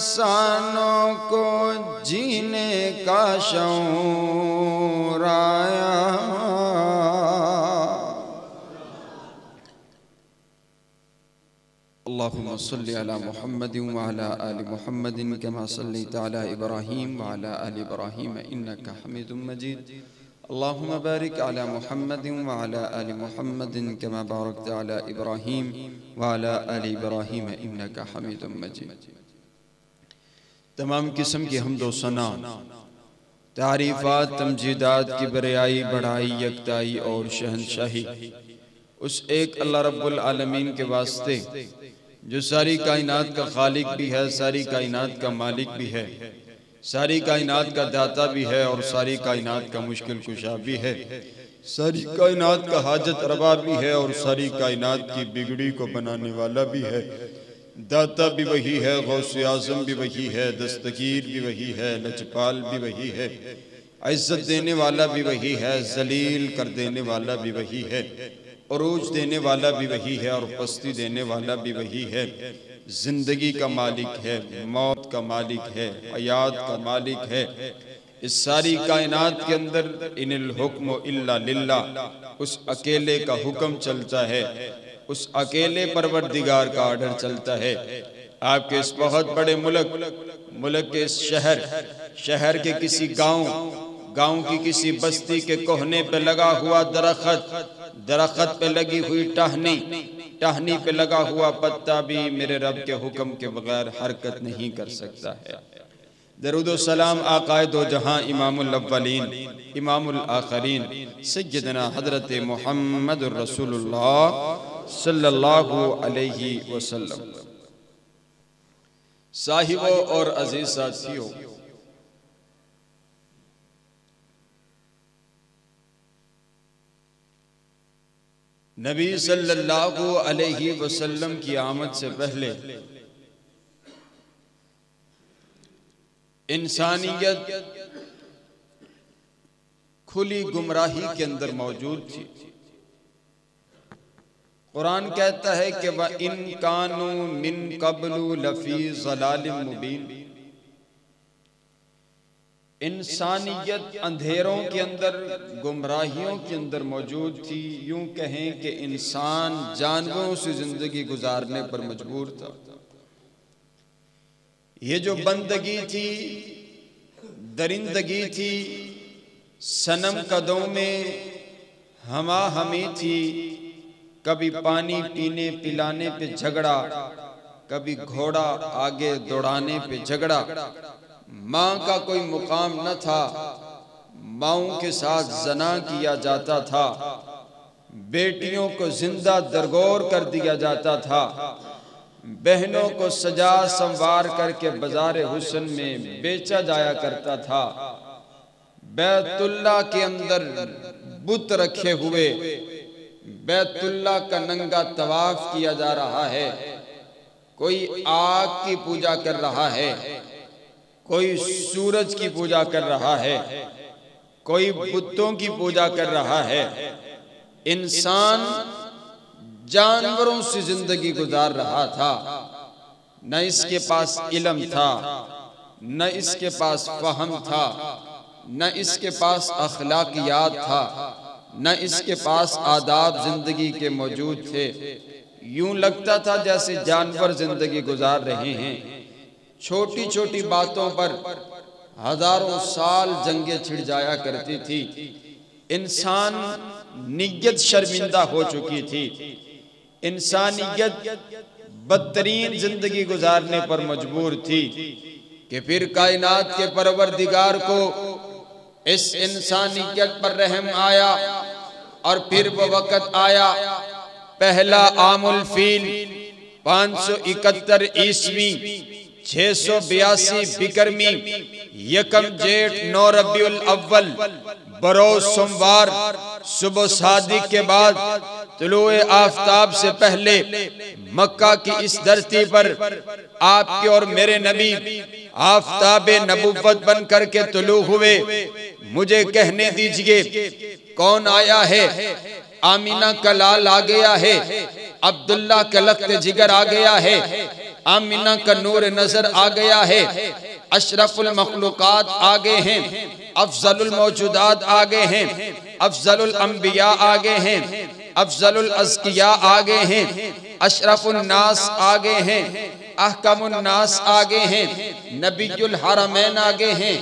इंसानों को जीने का शऊर आया। अल्लाहुम्मा सल्लि अला मुहम्मदिन व अला आलि मुहम्मदिन कमा सल्लैता अला इब्राहीम व अला आलि इब्राहीम इन्नका हमीदुम मजीद। अल्लाहुम्मा बारिक अला मुहम्मदिन व अला आलि मुहम्मदिन कमा बारकता अला इब्राहीम व अला आलि इब्राहीम इन्नका हमीदुम मजीद। तमाम किस्म की हम्द व सना, तारीफ़ात, तमजीदात की बरियाई, बढ़ाई, यकताई और शहनशाही उस एक अल्लाह रब्बुल आलमीन के वास्ते जो सारी कायनात का खालिक भी है, सारी कायनात का मालिक भी है, सारी कायनात का दाता भी है और सारी कायनात का मुश्किल कुशा भी है, सारी कायनात का हाजत रवा भी है और सारी कायनात की बिगड़ी को बनाने वाला भी है। दाता भी वही है, गौसे आज़म भी वही है, दस्तगीर भी वही है, लचपाल भी वही है, इज्जत देने वाला भी वही है, जलील कर देने वाला भी वही है, उरूज देने वाला भी वही है और पस्ती देने वाला भी वही है। जिंदगी का मालिक है, मौत का मालिक है, हयात का मालिक है। इस सारी कायनात के अंदर इनिल हुक्म इल्ला लिल्लाह, उस अकेले का हुक्म चलता है, उस अकेले परवरदिगार का ऑर्डर चलता है। आपके इस बहुत बड़े मुल्क के इस शहर के किसी गांव की किसी बस्ती के कोहने पे लगा हुआ दरख्त पे लगी हुई टहनी पे लगा हुआ पत्ता भी मेरे रब के हुक्म के बगैर हरकत नहीं कर सकता है। दरूदो सलाम आकाए दो जहां इमामुल अव्वलीन इमामुल आखरीन सय्यदना हजरत मुहम्मदुर रसूलुल्लाह सल्लल्लाहु अलैहि वसल्लम। साहिबों और अजीज साथियों, नबी सल्लल्लाहु अलैहि वसल्लम की आमद से पहले इंसानियत खुली गुमराही के अंदर मौजूद थी। कुरान कहता है कि व इन कानू मिन कब्लु लफी ज़लालिम मुबीन। इंसानियत अंधेरों के अंदर, गुमराहियों के अंदर मौजूद थी। यूं कहें कि इंसान जानवरों से जिंदगी गुजारने पर मजबूर था। ये जो बंदगी थी, दरिंदगी थी, सनम कदों में हमा हमी थी। कभी पानी पीने पिलाने पे झगड़ा, कभी घोड़ा आगे दौड़ाने पे झगड़ा। माँ का कोई मुकाम न था, माँओं के साथ जना किया जाता था, बेटियों को जिंदा दरगोर कर दिया जाता था, बहनों को सजा संवार करके बाजार हुस्न में बेचा जाया करता था। बैतुल्लाह के अंदर बुत रखे हुए, बैतुल्लाह का नंगा तवाफ किया जा रहा है। कोई आग की पूजा कर रहा है, कोई सूरज की पूजा कर रहा है, कोई बुतों की पूजा कर रहा है। इंसान जानवरों से जिंदगी गुजार रहा था। न इसके पास इल्म था, न इसके पास फहम था, न इसके पास अखलाकियात था, न इसके पास आदाब जिंदगी के मौजूद थे। यूं लगता था जैसे जानवर जिंदगी गुजार रहे हैं। छोटी छोटी बातों पर हजारों साल जंगें छिड़ जाया करती थी। इंसान नियत शर्मिंदा हो चुकी थी। इंसानियत बदतरीन जिंदगी गुजारने पर मजबूर थी कि फिर कायनात के परवरदिगार को इस इंसानियत पर रहम आया और फिर वो वक़्त आया। पहला आमुल फील 571 ईस्वी 682 बिकरमी यकम जेठ 9 रबीउल अव्वल बरोज सोमवार सुबह सादिक के बाद तुलुए आफताब से पहले मक्का की इस धरती पर आपके और मेरे नबी आफताबे नबुव्वत बन करके तुलू हुए। मुझे कहने दीजिए कौन आया है आमीना का लाल आ गया है, अब्दुल्ला का लख्त जिगर आ गया है, आमीना का नूर नजर आ गया है, अशरफुल मखलूकात आ गए हैं, अफजलुल मौजूदात आ गए हैं, अफजलुल अंबिया आ गए हैं, अफजलुल अज़किया आ गए हैं, अशरफुल नास आ गए हैं, अहकमुन नास आ गए हैं, नबीयुल हरमैन आ गए हैं,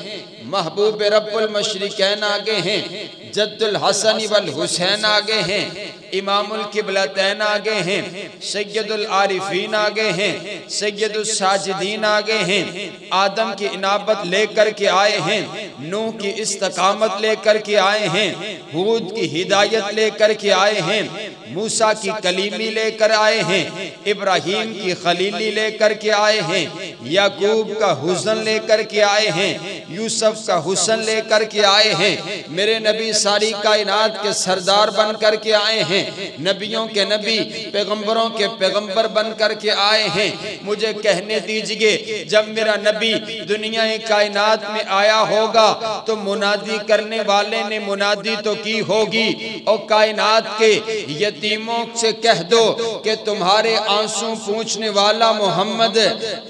महबूब रब्बुल मशरिकैन आ गए हैं, जद्दुल हसन वल हुसैन आ गए हैं, इमामुल किबलतैन आ गए हैं, सैयदुल आरिफीन आ गए हैं, सैयदुस साजिदीन आ गए हैं, आदम की इनाबत लेकर के आए हैं, नूह की इस्तकामत लेकर के आए हैं, हूद की हिदायत लेकर के आए हैं, मूसा की कलीमी लेकर आए हैं, इब्राहीम की खलीली लेकर के आए हैं, याकूब का हुस्न लेकर के आए हैं, यूसुफ का हुस्न लेकर के आए हैं। मेरे नबी सारी कायनात के सरदार बन कर के आए हैं, नबियों के नबी पैगंबरों के पैगंबर बन कर के आए हैं। मुझे कहने दीजिए, जब मेरा नबी दुनिया कायनात में आया होगा तो मुनादी करने वाले ने मुनादी तो की होगी, और कायनात के यतीमों से कह दो कि तुम्हारे आंसू पूछने वाला मोहम्मद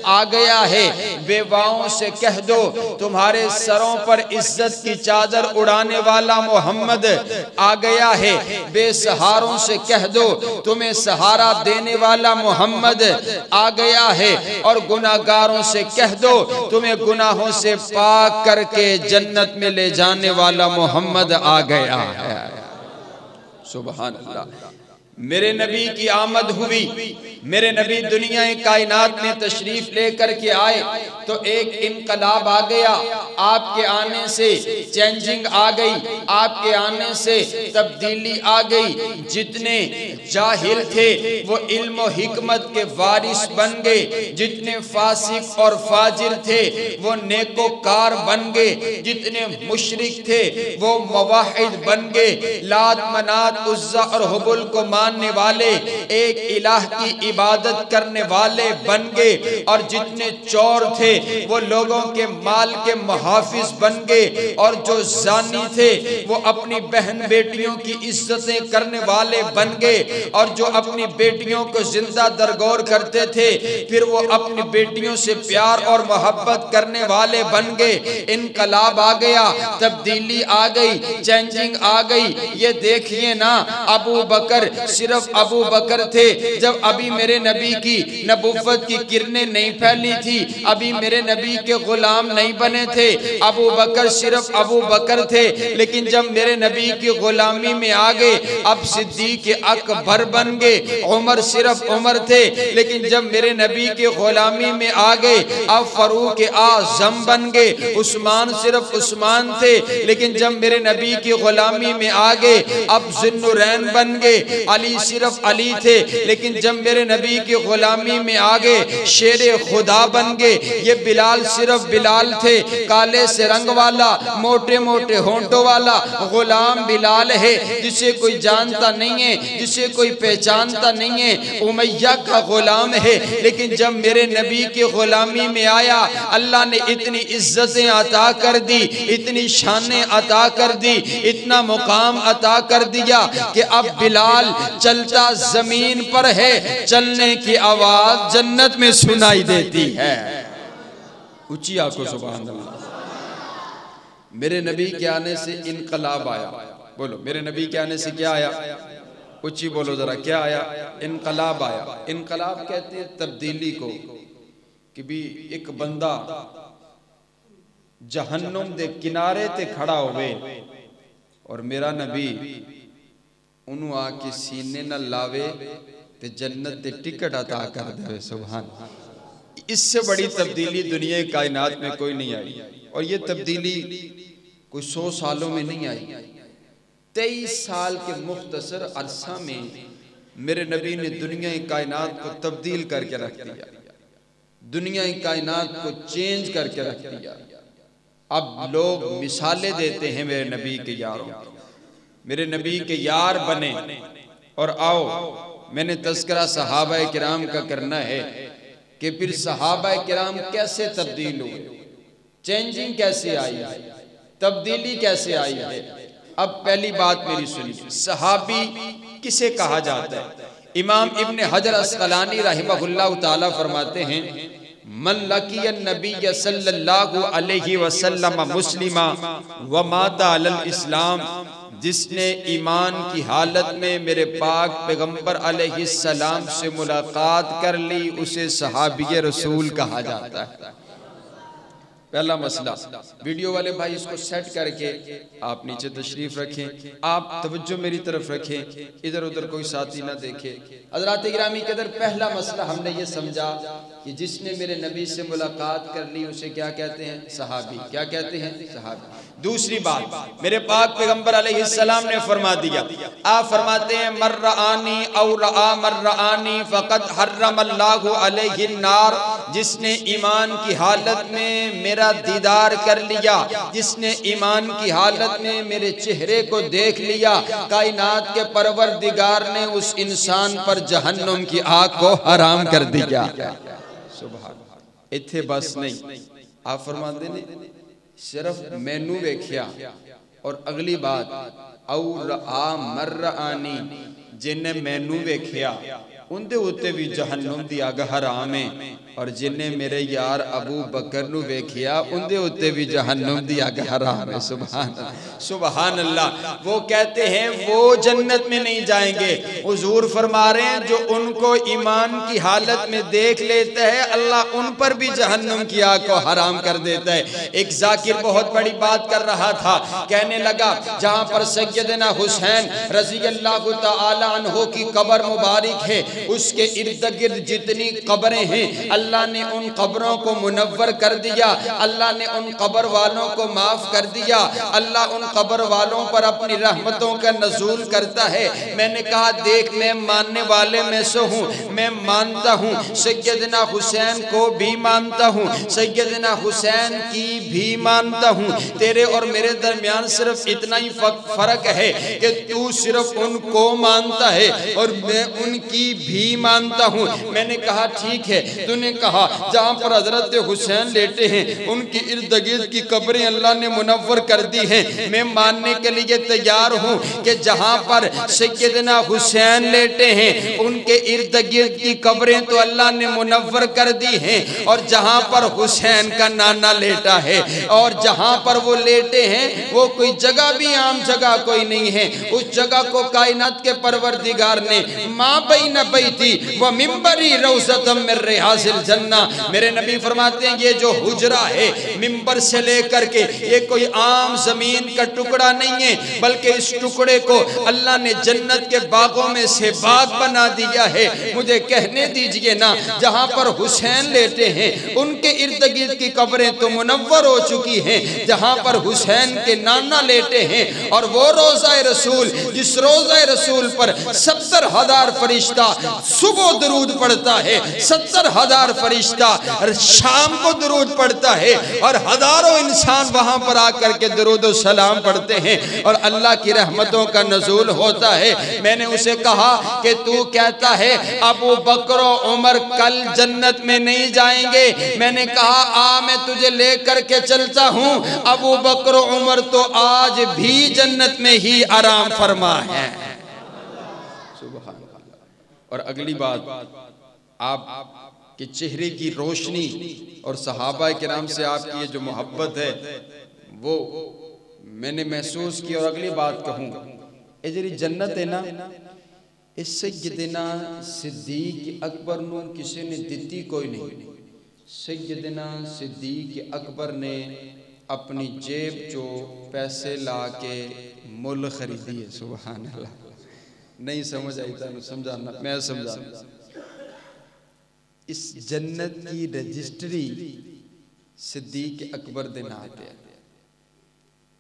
आ गया है, बेवाओं से कह दो तुम्हारे सरों पर इज्जत की चादर उड़ाने वाला मोहम्मद आ गया है, बेसहारों से कह दो तुम्हें सहारा देने वाला मोहम्मद आ गया है, और गुनाहगारों से कह दो तुम्हें गुनाहों से पाक करके जन्नत में ले जाने वाला मोहम्मद आ गया है। सुभान अल्लाह। मेरे नबी की आमद हुई, मेरे नबी दुनिया कायनात में तशरीफ लेकर के आए तो एक इनकलाब आ गया। आपके आने से चेंजिंग आ गई, आपके आने से तब्दीली आ गई। जितने जाहिल थे वो इल्म और हिकमत के वारिस बन गए, जितने फासिक और फाजिर थे वो नेकोकार बन गए, जितने मुशरिक थे वो मुवाहिद बन गए, लात मनात उज़्ज़ा और हुबुल को मानने वाले एक इलाह की इबादत करने वाले बन गए, और जितने चोर थे वो लोगों के माल के मुहाफिज बन गए, और जो जानी थे वो अपनी बहन बेटियों की इज्जतें करने वाले बन गए, और जो अपनी बेटियों को जिंदा दरगोर करते थे फिर वो अपनी बेटियों से प्यार और मोहब्बत करने वाले बन गए। इनकलाब आ गया, तब्दीली आ गई, चेंजिंग आ गई। ये देखिए ना, अबू बकर सिर्फ अबू बकर थे जब अभी मेरे नबी की नबुव्वत की किरणें नहीं फैली थी, अभी मेरे नबी के गुलाम नहीं बने थे। अबू बकर सिर्फ अबू बकर थे, लेकिन जब मेरे नबी की गुलामी में आ गए अब सिद्दीक अकबर बन गए। उमर सिर्फ उमर थे, लेकिन जब मेरे नबी की गुलामी में आ गए अब फरूक आजम बन गए। उस्मान सिर्फ उस्मान थे, लेकिन जब मेरे नबी की गुलामी में आ गए अब ज़ुन्नुरैन बन गए। अली सिर्फ अली थे, लेकिन जब मेरे नबी की गुलामी में आ गए शेरे खुदा बन गए। ये बिलाल सिर्फ बिलाल थे, काले से रंग वाला, मोटे मोटे होंठों वाला गुलाम बिलाल है, जिसे कोई जानता नहीं है, जिसे कोई पहचानता नहीं है। उमैया का गुलाम है, लेकिन जब मेरे नबी की गुलामी में आया अल्लाह ने इतनी इज्जतें अता कर दी, इतनी शानें अता कर दी, इतना मुकाम अता कर दिया कि अब बिलाल चलता जमीन पर है, चलने की आवाज जन्नत में सुनाई देती है। ऊंची आंखों सुभान अल्लाह। मेरे नबी के आने से इनकलाब आया। बोलो, मेरे नबी के आने से क्या आया? ऊंची बोलो जरा, क्या आया? इनकलाब आया। इनकलाब कहते हैं तब्दीली को, कि भी एक बंदा जहन्नुम दे किनारे ते खड़ा होवे और मेरा नबी उन्हों आके सीने न लावे ते जन्नत ते टिकट अता कर दे। सुभान। इससे बड़ी तब्दीली दुनिया कायनात में कोई नहीं आई, और ये तब्दीली कोई 100 सालों में नहीं आई। 23 साल के मुख्तसर अरसा में मेरे नबी ने दुनिया कायनात को तब्दील करके रख दिया, दुनिया कायनात को चेंज करके रख दिया। अब लोग मिसालें देते हैं मेरे नबी के यारों, मेरे नबी के यार बने। और आओ, मैंने तज़किरा सहाबा किराम का करना है कि फिर सहाबा किराम कैसे तब्दील हुए, चेंजिंग कैसे आई है, तब्दीली कैसे आई है। अब पहली बात मेरी सुनिए, सहाबी किसे कहा जाता है? इमाम इब्न हजर अस्कलानी रहमहुल्लाह ताला फरमाते हैं, मन लकिया नबी सल्लल्लाहु अलैहि वसल्लम मुस्लिमा व माता अलल इस्लाम, जिसने ईमान की हालत में मेरे पाक पैगंबर अलैहिस्सलाम से मुलाकात कर ली, उसे सहाबी रसूल कहा जाता है। पहला मसला, वीडियो वाले भाई इसको सेट करके आप नीचे तशरीफ रखें, आप तवज्जो मेरी तरफ रखें, इधर उधर कोई साथी ना देखे। हज़रात गिरामी के अंदर पहला मसला हमने ये समझा कि जिसने मेरे नबी से मुलाकात कर ली उसे क्या कहते हैं? सहाबी। क्या कहते हैं? सहाबी। दूसरी बात, मेरे पाक पैगंबर अलैहिस्सलाम ने फरमा दिया, आप फरमाते हैं मर्रानी औ रआ मर्रानी फ़क़द हर्रमल्लाहु अलैहि नार, जिसने ईमान की हालत में मेरा दीदार कर लिया, जिसने ईमान की हालत में मेरे चेहरे को देख लिया, कायनात के परवरदिगार ने उस इंसान पर जहन्नुम की आग को हराम कर दिया। सुभान। इत्थे बस नहीं, आप फरमाते ने सिर्फ मैनू वेख्या, और अगली बात और आ मर्रानी, जिन्हें मैनू वेख्या उनके उत्ते भी जहन्नुम दी अग हराम है, और जिन्हें मेरे यार अबू बकर नू वेखिया उनके उत्ते भी जहन्नुम दी अग हराम है। सुभान सुभान अल्लाह। वो कहते हैं वो जन्नत में नहीं जाएंगे, हुजूर फरमा रहे हैं जो उनको ईमान की हालत में देख लेता है अल्लाह उन पर भी जहन्नुम की आग को हराम कर देता है। एक जाकिर बहुत बड़ी बात कर रहा था, कहने लगा जहां पर सैयदना हुसैन रज़ी अल्लाह तआला अन्हु की कब्र मुबारक है, उसके इर्द गिर्द जितनी कब्रें हैं अल्लाह ने उन कब्रों को मुनव्वर कर दिया, अल्लाह ने उन कब्र वालों को माफ कर दिया, अल्लाह उन कब्र वालों पर अपनी रहमतों का नज़ूल करता है। मैंने कहा देख मैं मानने वाले में से हूँ, मैं मानता हूँ सैयदना हुसैन को भी मानता हूँ, सैयदना हुसैन की भी मानता हूँ, तेरे और मेरे दरमियान सिर्फ इतना ही फर्क है कि तू सिर्फ उनको मानता है और मैं उनकी भी मानता हूँ। मैंने कहा ठीक है, तूने कहा जहाँ पर हजरत हुसैन लेटे हैं उनकी इर्द गिर्द की कब्रें अल्लाह ने मुनव्वर कर दी हैं, मैं मानने के लिए तैयार हूँ कि जहाँ पर सैयदना हुसैन लेटे हैं उनके इर्द गिर्द की कब्रें तो अल्लाह ने मुनव्वर कर दी हैं, और जहाँ पर हुसैन का नाना लेटा है और जहाँ पर वो लेटे हैं वो कोई जगह भी आम जगह कोई नहीं है, उस जगह को कायनात के परवरदिगार ने माँ बैन बैती व मिंबरी रौज़तम मिन रियाज़िल जन्ना, मेरे नबी फरमाते हैं ये जो हुजरा है मिंबर से लेकर के ये कोई आम जमीन का टुकड़ा नहीं है, बल्कि इस टुकड़े को अल्लाह ने जन्नत के बागों में से बाग बना दिया है। मुझे कहने दीजिए ना, जहाँ पर हुसैन लेटे हैं उनके इर्द गिर्द की कब्रें तो मुनव्वर हो चुकी हैं, जहाँ पर हुसैन के नाना लेटे हैं और वो रोज़ा रसूल जिस रोज़ा रसूल पर 70,000 फरिश्ता सुबह दरूद पढ़ता है, 70,000 फरिश्ता शाम को दरूद पढ़ता है और हजारों इंसान वहां पर आकर के दरूद और सलाम पढ़ते हैं और अल्लाह की रहमतों का नज़ूल होता है। मैंने उसे कहा कि तू कहता है अबू बकर उमर कल जन्नत में नहीं जाएंगे, मैंने कहा आ मैं तुझे लेकर के चलता हूँ, अबू बकर उमर तो आज भी जन्नत में ही आराम फरमा है। और अगली बात, आप के चेहरे की रोशनी और सहाबा किराम से आपकी ये जो मोहब्बत है वो मैंने महसूस की। और अगली बात कहूँ, ये जरी जन्नत है ना, इस सैयदना सिद्दीक अकबर नू किसी ने दिती कोई नहीं। सैयदना सिद्दीक अकबर ने अपनी जेब चो पैसे ला के मुल खरीदी है। सुभान अल्लाह। नहीं समझ आई था समझाना, मैं समझा। इस जन्नत की रजिस्ट्री सिद्दीक अकबर दे नाम पे,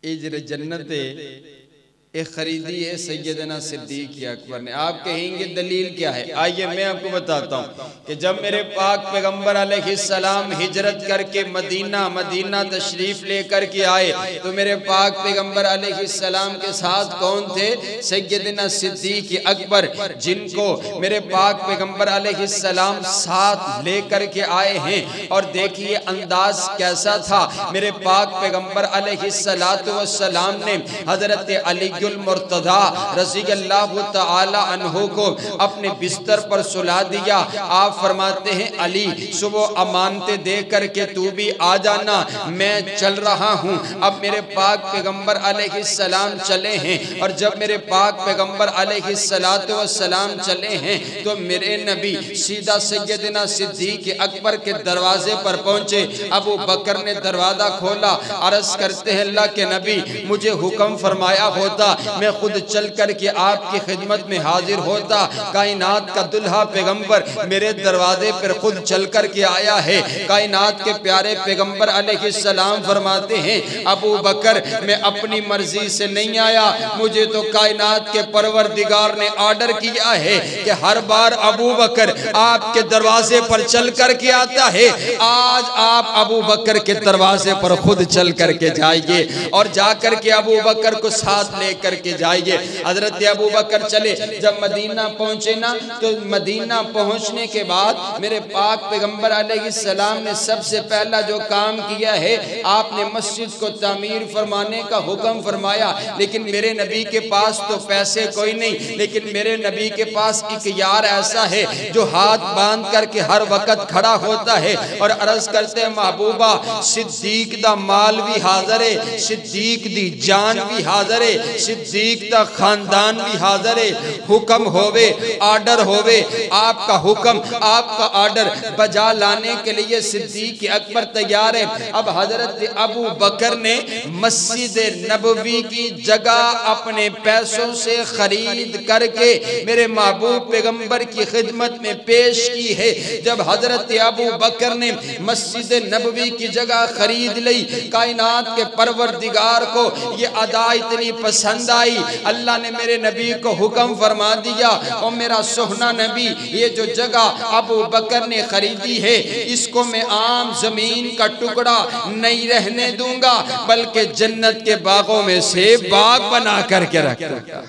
ये जरे जन्नत है एक खरीदी है सैयदना सिद्दीक अकबर ने। आप कहेंगे दलील क्या है? आइए मैं आपको बताता हूँ कि जब मेरे पाक पैगंबर अलैहिस्सलाम हिजरत करके मदीना तशरीफ लेकर के आए तो मेरे पाक पैगंबर अलैहिस्सलाम के साथ कौन थे? सैयदना सिद्दीक अकबर, जिनको मेरे पाक पैगंबर अलैहिस्सलाम साथ लेकर के आए हैं। और देखिए अंदाज कैसा था, मेरे पाक पैगंबर अलैहिस्सलातु वस्सलाम ने हजरत अली मुर्तजा रज़ी अल्लाह तआला अन्हु को अपने बिस्तर पर सुला दिया। आप फरमाते हैं अली सुबह अमानते दे करके तू भी आ जाना, मैं चल रहा हूँ। अब मेरे पाक पैगंबर अलैहिस्सलाम चले हैं और जब मेरे पाक पैगंबर अलैहिस्सलातु वस्सलाम चले हैं तो मेरे नबी सीधा सैयदना सिद्दीक अकबर के दरवाजे पर पहुंचे। अबू बकर ने दरवाजा खोला, अर्ज करते हैं अल्लाह के नबी मुझे हुक्म फरमाया होता मैं खुद चल कर के आपकी खिदमत में हाजिर होता। कायनात का दुल्हा पैगंबर मेरे दरवाजे पर खुद चल कर के आया है। कायनात के प्यारे पैगंबर अलैहिस्सलाम फरमाते हैं अबू बकर मैं अपनी मर्जी से नहीं आया, मुझे तो कायनात के परवरदिगार ने ऑर्डर किया है कि हर बार अबू बकर आपके दरवाजे पर चल कर के आता है। आज आप अबू बकर के दरवाजे पर खुद चल कर के जाइए और जाकर के अबू बकर को साथ लेकर के जाइए। हजरत अबू बकर चले, जब मदीना पहुंचे ना तो मदीना पहुंचने के बाद मेरे पाक पैगंबर अलैहिस्सलाम ने सबसे पहला जो काम किया है आपने मस्जिद को तामीर फरमाने का हुक्म फरमाया। लेकिन मेरे नबी के पास तो पैसे कोई नहीं, लेकिन मेरे नबी के पास एक यार ऐसा है जो हाथ बांध करके हर वक्त खड़ा होता है और अर्ज करते हैं महबूबा सिद्दीक दा माल भी हाजिर है, सिद्दीक दी जान भी हाजिर है, सिद्दीक दा खानदान भी हाजिर है। हुक्म होवे आर्डर होवे, आपका हुक्म आपका आर्डर बजा लाने के लिए सिद्दीक अकबर तैयार है। अब हजरत अबू बकर ने मस्जिद नबवी की जगह अपने पैसों से खरीद करके मेरे महबूब पैगंबर की खिदमत में पेश की है। जब हजरत अबू बकर ने मस्जिद नबवी की जगह खरीद ली, कायनात के परवरदिगार को ये अदा इतनी पसंद आई, अल्लाह ने मेरे नबी को हुक्म फरमा दिया और मेरा सोहना नबी ये जो जगह अबू बकर ने खरीदी है इसको मैं आम जमीन का टुकड़ा नहीं रहने दूंगा, बल्कि जन्नत के बागों में से बाग बना करके रखूंगा।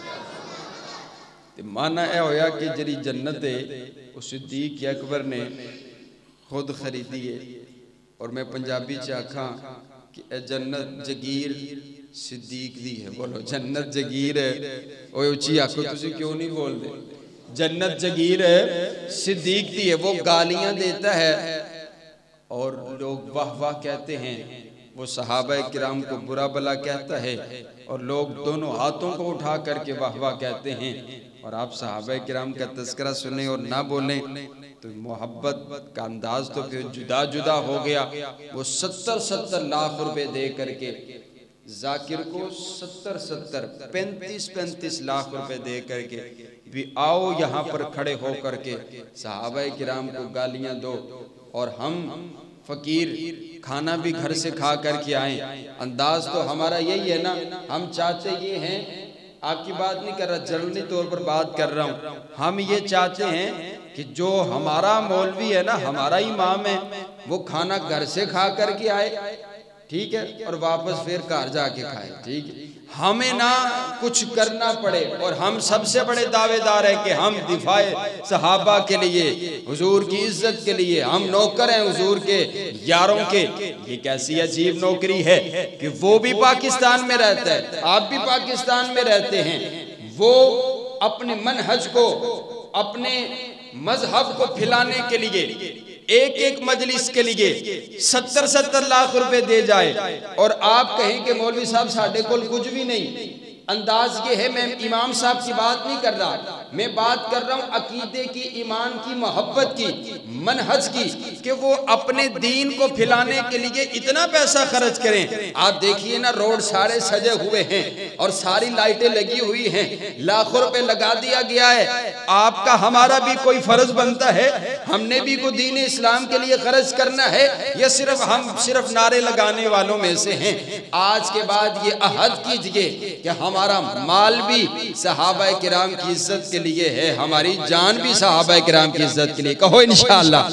माना यह होया कि जरी जन्नत है वो सिद्दीक अकबर ने खुद खरीदी है। और मैं पंजाबी च आखा कि जन्नत जगीर सिद्दीक दी है। बोलो जन्नत जगीर है, उची आखो तुसी क्यों नहीं बोलते? जन्नत जगीर है सिद्दीक दी है। वो गालियां देता है और लोग वाह वाह कहते हैं, वो सहाबा किराम को बुरा भला कहता है और लोग दोनों हाथों को उठा करके वाह वाह कहते हैं। और आप सहाबा किराम का तस्करा सुने और ना बोले तो मोहब्बत का अंदाज तो फिर जुदा जुदा हो गया। वो 70-70 लाख रुपए दे करके जाकिर को 70-70 35-35 लाख रुपए दे करके भी आओ यहाँ पर खड़े हो करके सहाबा किराम को गालियां दो और हम फकीर खाना भी घर से खा करके आए। अंदाज तो हमारा यही है ना, हम चाहते ये हैं, आपकी बात नहीं कर रहा, जनरली तौर पर बात कर रहा हूँ, हम ये चाहते हैं कि जो हमारा मौलवी है ना, हमारा इमाम है, वो खाना घर से खा करके आए, ठीक है, और वापस फिर घर जाके खाए, ठीक है। हमें ना कुछ करना पड़े और हम सबसे बड़े दावेदार हैं कि हम दिफाए सहाबा के लिए, हुजूर की इज्जत के लिए हम नौकर हैं हुजूर के यारों के। ये कैसी अजीब नौकरी है कि वो भी पाकिस्तान में रहता है, आप भी पाकिस्तान में रहते हैं, वो अपने मनहज को अपने मजहब को फैलाने के लिए एक एक मजलिस के लिए 70-70 लाख रुपए दे जाए और आप कहें कि मौलवी साहब साढ़े को कुछ भी नहीं। अंदाज ये है, मैं इमाम साहब की बात नहीं कर रहा, मैं बात कर रहा हूँ अकीदे की, ईमान की, मोहब्बत की, मनहज की, कि वो अपने दीन को फैलाने के लिए इतना पैसा खर्च करें। आप देखिए ना, रोड सारे सजे हुए हैं और सारी लाइटें लगी हुई हैं, लाखों रुपए लगा दिया गया है। आपका हमारा भी कोई फर्ज बनता है, हमने भी को दीन इस्लाम के लिए खर्च करना है, या सिर्फ हम सिर्फ नारे लगाने वालों में से हैं? आज के बाद ये अहद कीजिए कि हमारा माल भी सहाबा किराम की इज्जत के लिए है, हमारी जान भी सहाबा किराम की इज्जत के लिए। कहो इंशाअल्लाह,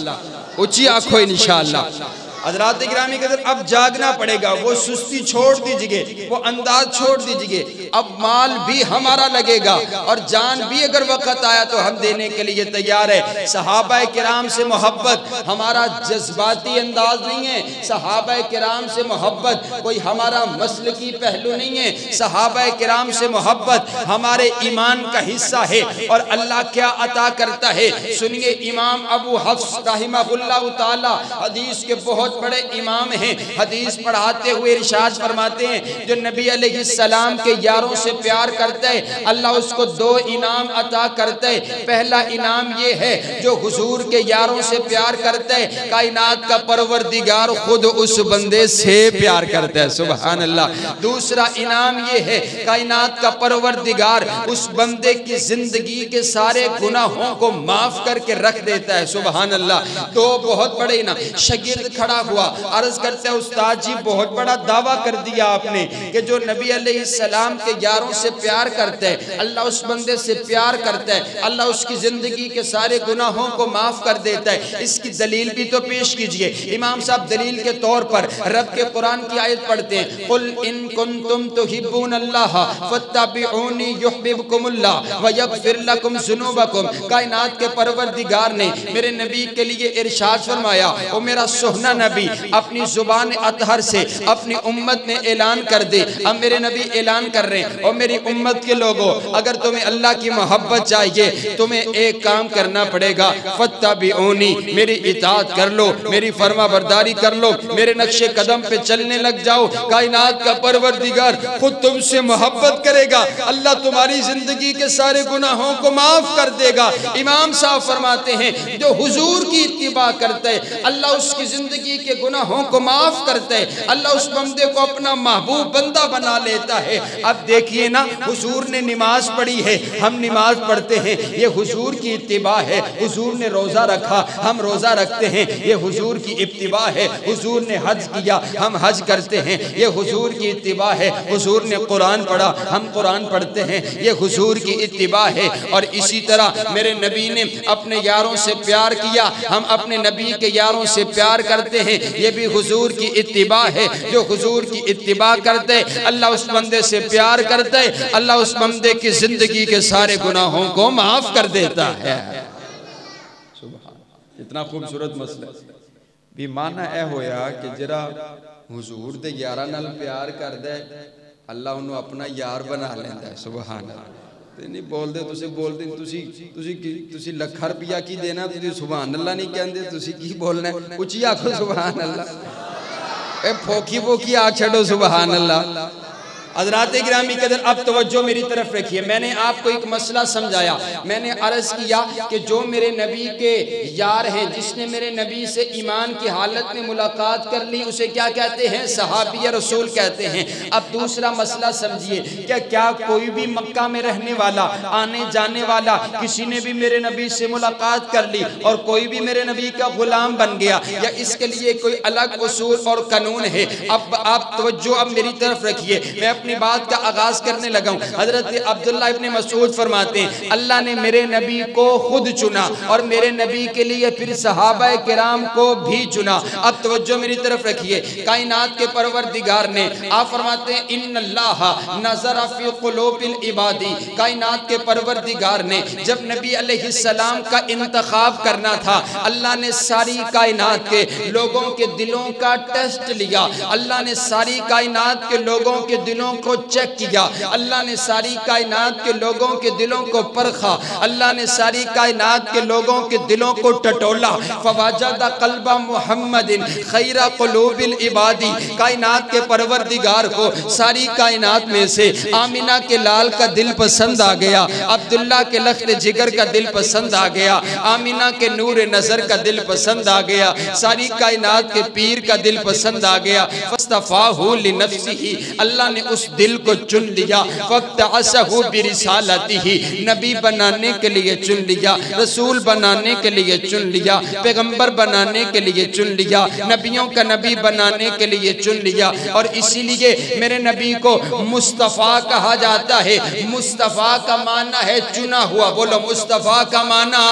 ऊंची आंखों इंशाअल्लाह। हज़रात गिरामी के अब जागना पड़ेगा, वो सुस्ती छोड़ दीजिए, वो अंदाज छोड़ दीजिए। अब माल भी हमारा लगेगा और जान भी अगर वक्त आया तो हम देने के लिए तैयार है। सहाबा किराम से मोहब्बत हमारा जज्बाती अंदाज नहीं है, सहाबा किराम से मोहब्बत कोई हमारा मसलकी पहलू नहीं है, सहाबा किराम से मोहब्बत हमारे ईमान का हिस्सा है। और अल्लाह क्या अता करता है, सुनिए। इमाम अबू हफ्स रहमहुल्लाह ताला हदीस के बहुत बड़े इमाम हैं, हदीस पढ़ाते हुए इरशाद फरमाते हैं, जो नबी अलैहिस्सलाम के यारों से प्यार करता है अल्लाह उसको दो इनाम अता करता है। पहला इनाम ये है, जो हुजूर के यारों से प्यार करता है, कायनात का परवरदिगार खुद उस बंदे से प्यार करता है, सुभान अल्लाह। दूसरा इनाम ये है, कायनात का परवरदिगार उस बंदे की जिंदगी के सारे गुनाहों को माफ करके रख देता है, सुभान अल्लाह। तो बहुत बड़े इनाम। शागिर्द खड़ा हुआ, अर्ज करते हैं, उस्ताद जी बहुत बड़ा दावा कर दिया आपने कि जो नबी अलैहिस्सलाम के यारों से प्यार करता है अल्लाह उस बंदे से प्यार करता है, अल्लाह उसकी जिंदगी के सारे गुनाहों को माफ कर देता है। इसकी दलील भी तो पेश कीजिए। इमाम साहब दलील के तौर पर रब के कुरान की आयत पढ़ते हैं, कुल इन कुंतुम तुहिब्बूनल्लाह फत्तबिऊनी युहब्बुकुमुल्लाह व यगफिर लकुम ज़ुनूबकुम। कायनात के परवरदिगार ने मेरे नबी के लिए इरशाद फरमाया, ओ मेरा सोहना नबी अपनी जुबान अतहर से अपनी उम्मत में ऐलान कर दे। अब मेरे नबी ऐलान कर रहे हैं, और मेरी उम्मत के लोगों, अगर तुम्हें अल्लाह की मोहब्बत चाहिए तुम्हें एक काम करना पड़ेगा, फत्तबिऊनी, मेरी इताअत कर लो, मेरी फर्मा बरदारी कर लो, मेरे नक्शे कदम पे चलने लग जाओ। कायनात का परवरदिगार खुद तुमसे मोहब्बत करेगा, अल्लाह तुम्हारी जिंदगी के सारे गुनाहों को माफ कर देगा। इमाम साहब फरमाते हैं, जो हुजूर की इत्तिबा करता है अल्लाह उसकी जिंदगी के गुनाहों को माफ करता है, अल्लाह उस बंदे को अपना महबूब बंदा बना लेता है। अब देखिए ना, हुजूर ने नमाज पढ़ी है, हम नमाज पढ़ते हैं, ये हुजूर की इत्तिबा है। हुजूर ने रोजा रखा, हम रोजा रखते हैं, ये हुजूर की इत्तिबा है। हुजूर ने हज किया, हम हज करते हैं, ये हुजूर की इत्तिबा है। हुजूर ने कुरान पढ़ा, हम कुरान पढ़ते हैं, ये हुजूर की इत्तिबा है। और इसी तरह मेरे नबी ने अपने यारों से प्यार किया, हम अपने नबी के यारों से प्यार करते हैं, ये भी हुजूर की इत्तिबा है। जो हुजूर की इत्तिबा करते अल्लाह उस बंदे से प्यार करते, अल्लाह उस बंदे की जिंदगी के सारे गुनाहों को माफ कर देता है। इतना खूबसूरत मसला भी माना ए होया कि जरा हुजूर दे यारां नाल प्यार करदा है अल्लाह उन्होंने अपना यार बना लेंदा है, सुभान अल्लाह। नहीं बोलते तुसी बोलते तुसी लखा रुपया की देना, तुसी सुभान अल्लाह नहीं कहते, तुसी की बोलना है, उची आखो सुभान अल्लाह, फोकी फोकी आख छड़ो सुभान अल्लाह। हज़रात गिरामी कदर, अब तवज्जो मेरी तरफ रखिए। मैंने आपको एक मसला समझाया, मैंने अर्ज किया कि जो मेरे नबी के यार हैं, जिसने मेरे नबी से ईमान की हालत में मुलाकात कर ली, उसे क्या कहते हैं? सहाबी रसूल कहते हैं। अब दूसरा मसला समझिए, क्या कोई भी मक्का में रहने वाला, आने जाने वाला, किसी ने भी मेरे नबी से मुलाकात कर ली और कोई भी मेरे नबी का गुलाम बन गया, या इसके लिए कोई अलग उसूल और कानून है? अब आप तवज्जो अब मेरी तरफ रखिए, मैं अपनी बात का आगाज करने लगा हूं। हजरत अब्दुल्लाह इब्ने मसूद फरमाते हैं, अल्लाह ने मेरे नबी को खुद चुना और मेरे नबी के लिए फिर सहाबा किराम को भी चुना। अब तवज्जो मेरी तरफ रखिए, कायनात के परवरदिगार ने, आप फरमाते हैं, इन्नल्लाह नज़र फी क़ुलूबिल इबादी, कायनात के परवरदिगार ने जब नबी अलैहिस्सलाम का इंतखाब करना था, अल्लाह ने सारी कायनात के लोगों के दिलों का टेस्ट लिया, अल्लाह ने सारी कायनात के लोगों के दिलों को चेक किया, अल्लाह ने सारी कायनात के लोगों के दिलों को परखा, अल्लाह ने सारी कायनात के लोगों के दिलों को टटोला। फवाजदा कल्बा मुहम्मदिन खैरा कुलूबिल इबादी, कायनात के परवरदिगार को सारी कायनात में से आमिना के लाल का दिल पसंद आ गया, अब्दुल्ला के लख्त जिगर का दिल पसंद आ गया, आमिना के नूर नजर का दिल पसंद आ गया, सारी कायनात के पीर का दिल पसंद आ गया। फस्तफाहु लिनफ्सिही, अल्लाह ने उस दिल को चुन लिया। फक्तअसहु बिरिसालतिही, नबी बनाने के लिए चुन लिया, रसूल बनाने के लिए चुन लिया, पैगंबर बनाने के लिए चुन लिया, नबियों का नबी बनाने के लिए चुन लिया। और इसीलिए मेरे नबी को मुस्तफ़ा कहा जाता है। मुस्तफ़ा का माना है चुना हुआ, बोलो मुस्तफ़ा का माना,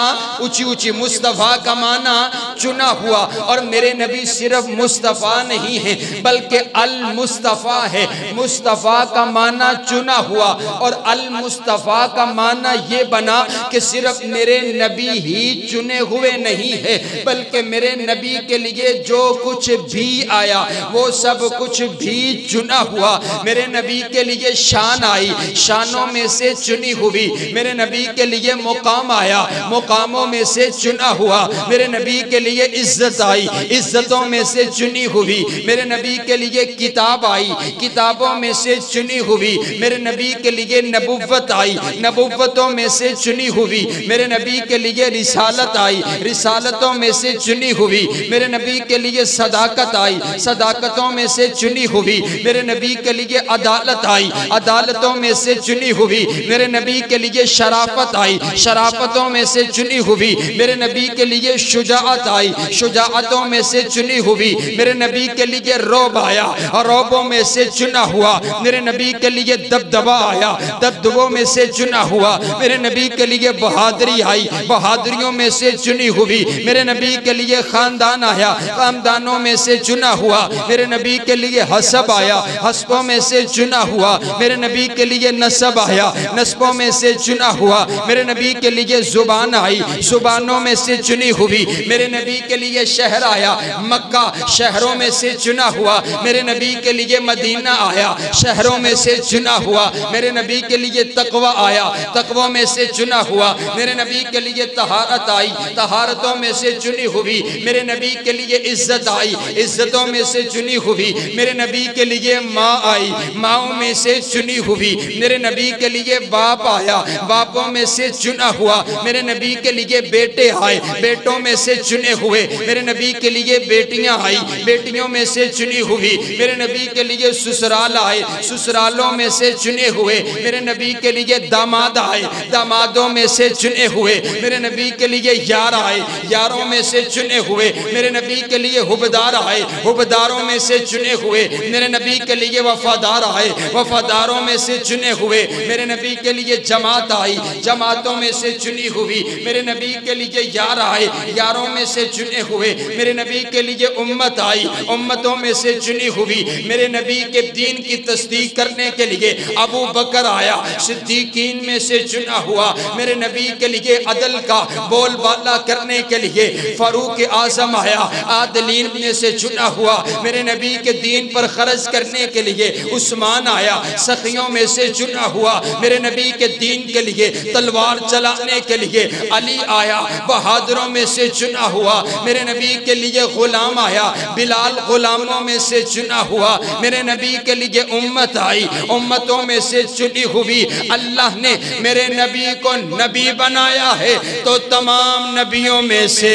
ऊंची ऊंची, मुस्तफ़ा का माना चुना हुआ। और मेरे नबी सिर्फ मुस्तफ़ा नहीं है बल्कि अल मुस्तफ़ा है। मुस्तफ़ा का माना चुना हुआ और अल मुस्तफ़ा का माना ये बना कि सिर्फ मेरे नबी ही चुने हुए नहीं है बल्कि मेरे नबी के लिए जो कुछ भी आया वो सब कुछ भी चुना हुआ। मेरे नबी के लिए शान आई, शानों में से चुनी हुई। मेरे नबी के लिए मुकाम आया, मुकामों में से चुना हुआ। मेरे नबी के लिए इज्जत आई, इज्जतों में से चुनी हुई। मेरे नबी के लिए किताब आई, किताबों में से चुनी हुई। मेरे नबी के लिए नबुव्वत आई, नबुव्वतों में से चुनी हुई। मेरे नबी के लिए रिसालत आई, रिसालतों में से चुनी हुई। मेरे नबी के लिए सदाकत आई, सदाकतों में से चुनी हुई। मेरे नबी के लिए अदालत आई, अदालतों में से चुनी हुई। मेरे नबी के लिए शराफत आई, शराफतों में से चुनी हुई। मेरे नबी के लिए शुजाअत आई, शुजाअतों में से चुनी हुई। मेरे नबी के लिए रौब आया और रौबों में से चुना हुआ। मेरे नबी के लिए दबदबा आया, दबदबों में से चुना हुआ। मेरे नबी के लिए बहादुरी आई, बहादुरियों में से चुनी हुई। मेरे नबी के लिए खानदान आया, खानदानों में से चुना हुआ। मेरे नबी के लिए हसब आया, हसबों में से चुना हुआ। मेरे नबी के लिए नसब आया, नस्बों में से चुना हुआ। मेरे नबी के लिए जुबान आई, जुबानों में से चुनी हुई। मेरे नबी के लिए शहर आया, मक्का, शहरों में से चुना हुआ। मेरे नबी के लिए मदीना आया, शहरों में से चुना हुआ। मेरे नबी के लिए तकवा आया, तकवों में से चुना हुआ। मेरे नबी के लिए तहारत आई, तहारतों में से चुनी हुई। मेरे नबी के लिए इज्जत आई, इज्जतों में से चुनी हुई। मेरे नबी के लिए माँ आई, माँओं में से चुनी हुई। मेरे नबी के लिए बाप आया, बापों में से चुना हुआ। मेरे नबी के लिए बेटे आए, बेटों में से चुने हुए। मेरे नबी के लिए बेटियां आई, बेटियों में से चुनी हुई। मेरे नबी के लिए ससुराल आए, ससुरालों में से चुने हुए। मेरे नबी के लिए दामाद आए, दामादों में से चुने हुए। मेरे नबी के लिए यार आए, यारों में से चुने हुए। मेरे नबी के लिए हुबदार आए, हुबदारों में से चुने हुए। मेरे नबी के लिए वफादार आए, वफादारों में से चुने हुए। मेरे नबी के लिए जमात आई, जमातों में से चुनी हुई। मेरे नबी के लिए यार आए, यारों में से चुने हुए। मेरे नबी के लिए उम्मत आई, उम्मतों में से चुनी हुई। मेरे नबी के दीन की तस्दीक करने के लिए अबू बकर आया, सिद्दीकीन में से चुना हुआ। मेरे नबी के लिए अदल का बोलबाला करने के लिए फारूक आजम आया, आदलीन में से चुना हुआ। मेरे नबी के दीन पर खर्च करने के लिए उस्मान आया, सखियों में से चुना हुआ। मेरे नबी के दीन के लिए तलवार चलाने के लिए अली आया, बहादुरों में से चुना हुआ। मेरे नबी के लिए गुलाम आया, बिलाल गुलामों में से चुना हुआ। मेरे नबी के लिए उम्मत आई, उम्मतों में से चुनी हुई। अल्लाह ने मेरे नबी को नबी बनाया है तो तमाम नबियों में से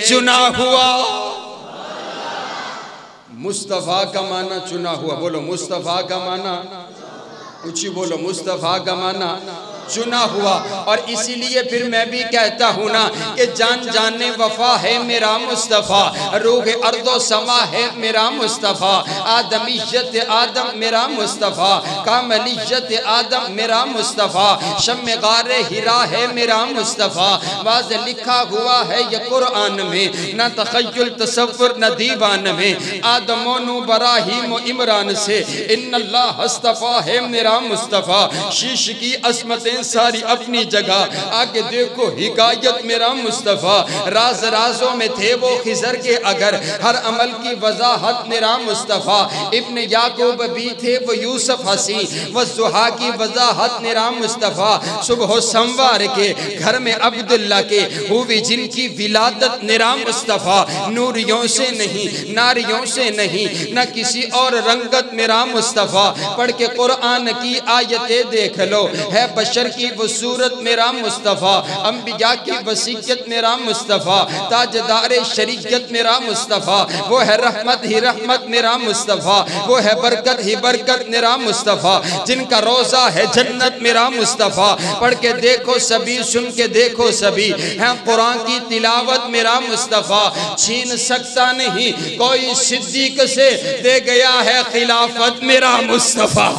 चुना हुआ। मुस्तफ़ा का माना चुना हुआ, बोलो मुस्तफ़ा का माना, ऊंची बोलो मुस्तफ़ा का माना चुना हुआ। और इसीलिए फिर मैं भी कहता हूँ ना कि जान जाने वफा है मेरा मुस्तफ़ा, रूह अर्दो समा है मेरा मुस्तफ़ा, आदमियत आदम मेरा मुस्तफ़ा, कामलियत आदम मेरा मुस्तफ़ा, शम्मे गारे हिरा है मेरा मुस्तफ़ा। वाज लिखा हुआ है ये कुरान में, न तख़य्युल तसव्वुर न दीवान में, आदमो नु बराहीम इमरान से इन्नल्लाह हस्तफ़ा है मेरा मुस्तफ़ा। शीश की अस्मतें रहमतें सारी अपनी जगह। आगे देखो हिकायत मेरा मुस्तफ़ा, राज राजों में थे वो खिजर के अगर, हर अमल की वजाहत मेरा मुस्तफ़ा। इब्न याकूब भी थे वो यूसुफ हसी, वो जुहा की वजाहत मेरा मुस्तफ़ा। सुबह संवार के घर में अब्दुल्ला के हुई जिनकी विलादत मेरा मुस्तफ़ा। नूरियों से नहीं, नारियों से नहीं, न किसी और रंगत मेरा मुस्तफ़ा। पढ़ के कुरान की आयतें देख लो, है बशर की वो सूरत मेरा मुस्तफ़ा। अंबिया की वसीयत मेरा मुस्तफ़ा, ताजदारे शरीयत मेरा मुस्तफ़ा। वो है रहमत ही रहमत मेरा मुस्तफ़ा, वो है बरकत ही बरकत मेरा मुस्तफ़ा। जिनका रोज़ा है जन्नत मेरा मुस्तफ़ा। पढ़ के देखो सभी, सुन के देखो सभी, है कुरान की तिलावत मेरा मुस्तफ़ा। छीन सकता नहीं कोई सिद्दीक से, दे गया है खिलाफत मेरा मुस्तफ़ा।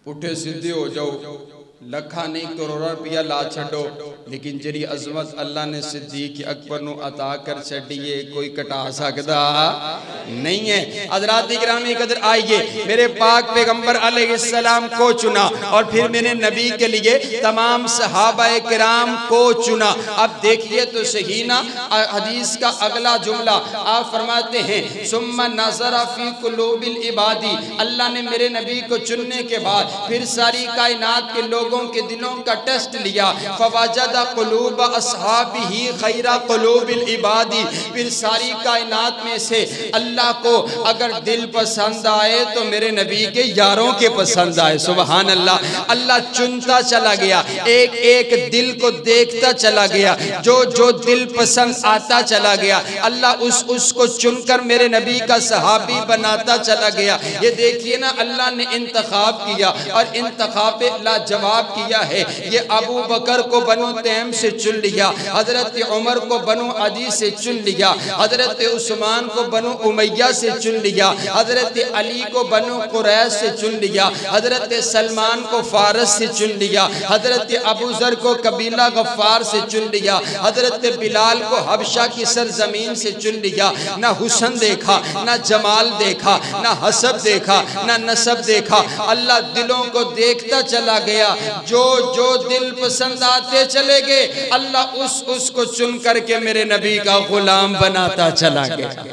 पुठे सीधे हो जाओ, लखा नहीं करोड़ रुपया ला छो, लेकिन जरी अजमत अल्लाह ने सिद्दीक अकबर नू अता कर छड़ी है, कोई कटा सकता नहीं है। हज़रात गिरामी कदर, आइए मेरे पाक पैगंबर अलैहिस्सलाम को चुना और फिर मैंने नबी के लिए तमाम सहाबाए किराम को चुना। अब देखिए तो सही ना, हदीस का अगला जुमला आप फरमाते हैं, सुम्मा नज़रा फी कुलूबिल इबादी, अल्लाह ने मेरे नबी को चुनने के बाद फिर सारी कायनात के लोगों के दिलों का टेस्ट लिया। फवाजदा कुलूब अस्हाबिही खैरा कुलूबिल इबादी, फिर सारी कायनात में से अल्लाह को अगर दिल पसंद आए तो मेरे नबी के यारों के पसंद आए। सुभान अल्लाह। अल्लाह चुनता चला गया, एक एक दिल को देखता चला गया, जो जो दिल पसंद आता चला गया, अल्लाह उसको चुनकर मेरे नबी का सहाबी बनाता चला गया। ये देखिए ना, अल्लाह ने इंतखाब किया और इंतखाब लाजवाब किया है। ये अबू बकर को बनु तैम से चुन लिया, हजरत उमर को बनु अदी से चुन लिया, हजरत उस्मान को बनु उमैया से चुन लिया, हजरत अली को बनु कुरैश से चुन लिया, हजरत सलमान को फारस से चुन लिया, हजरत अबू जर को कबीला गफ्फार से चुन लिया, हजरत बिलाल को हबशा की सरजमीन से चुन लिया। ना हुस्न देखा, ना जमाल देखा, ना हसब देखा, ना नसब देखा, अल्लाह दिलों को देखता चला गया। जो जो दिल पसंद आते चले गए, अल्लाह उसको चुन करके मेरे नबी का गुलाम बनाता चला गया।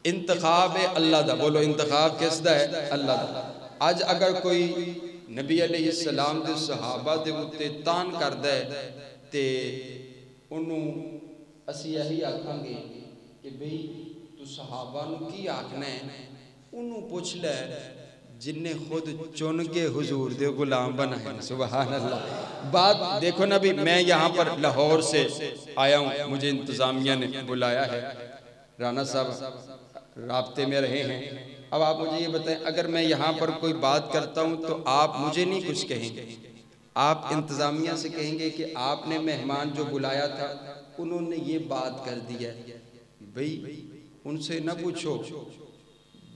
इंतखाब है अल्लाह दा, बोलो इंतखाब किसदा है? अल्लाह दा। आज अगर कोई नबी अलैहिस्सलाम दे सहाबा दे उत्ते तान करदा है ते उन्हों असी यही आखांगे कि भाई तू सहाबा नू की आखना है, उन्हों पूछ ले जिन्ने खुद चुन के हुजूर दे गुलाम बनाए। सुभान अल्लाह। बात देखो ना भी, मैं यहाँ पर लाहौर से आया हूँ, मुझे इंतज़ामिया ने बुलाया है, राना साहब राब्ते में रहे हैं। अब आप मुझे ये बताएं, अगर मैं यहाँ पर कोई बात करता हूँ तो आप मुझे नहीं कुछ कहेंगे, आप इंतज़ामिया से कहेंगे कि आपने मेहमान जो बुलाया था उन्होंने ये बात कर दी है। भाई उनसे न पूछो,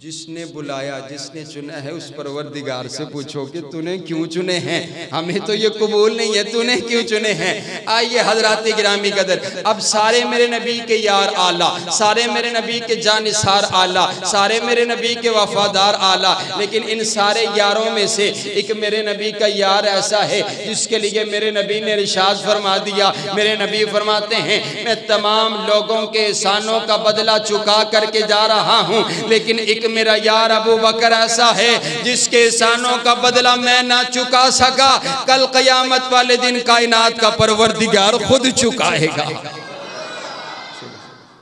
जिसने बुलाया, जिसने चुना है उस परवरदिगार से पूछो कि तूने क्यों चुने हैं। हमें तो ये कबूल नहीं है, तूने क्यों चुने हैं। आइए हजरात गिरामी कदर, अब सारे मेरे नबी के यार आला, सारे मेरे नबी के जानिसार आला, सारे मेरे नबी के वफादार आला, लेकिन इन सारे यारों में से एक मेरे नबी का यार ऐसा है जिसके लिए मेरे नबी ने इरशाद फरमा दिया। मेरे नबी फरमाते हैं, मैं तमाम लोगों के एहसानों का बदला चुका करके जा रहा हूँ, लेकिन एक मेरा यार अबू बकर ऐसा है जिसके एहसानों का बदला मैं ना चुका सका, कल क़यामत वाले दिन कायनात का परवरदिगार खुद चुकाएगा।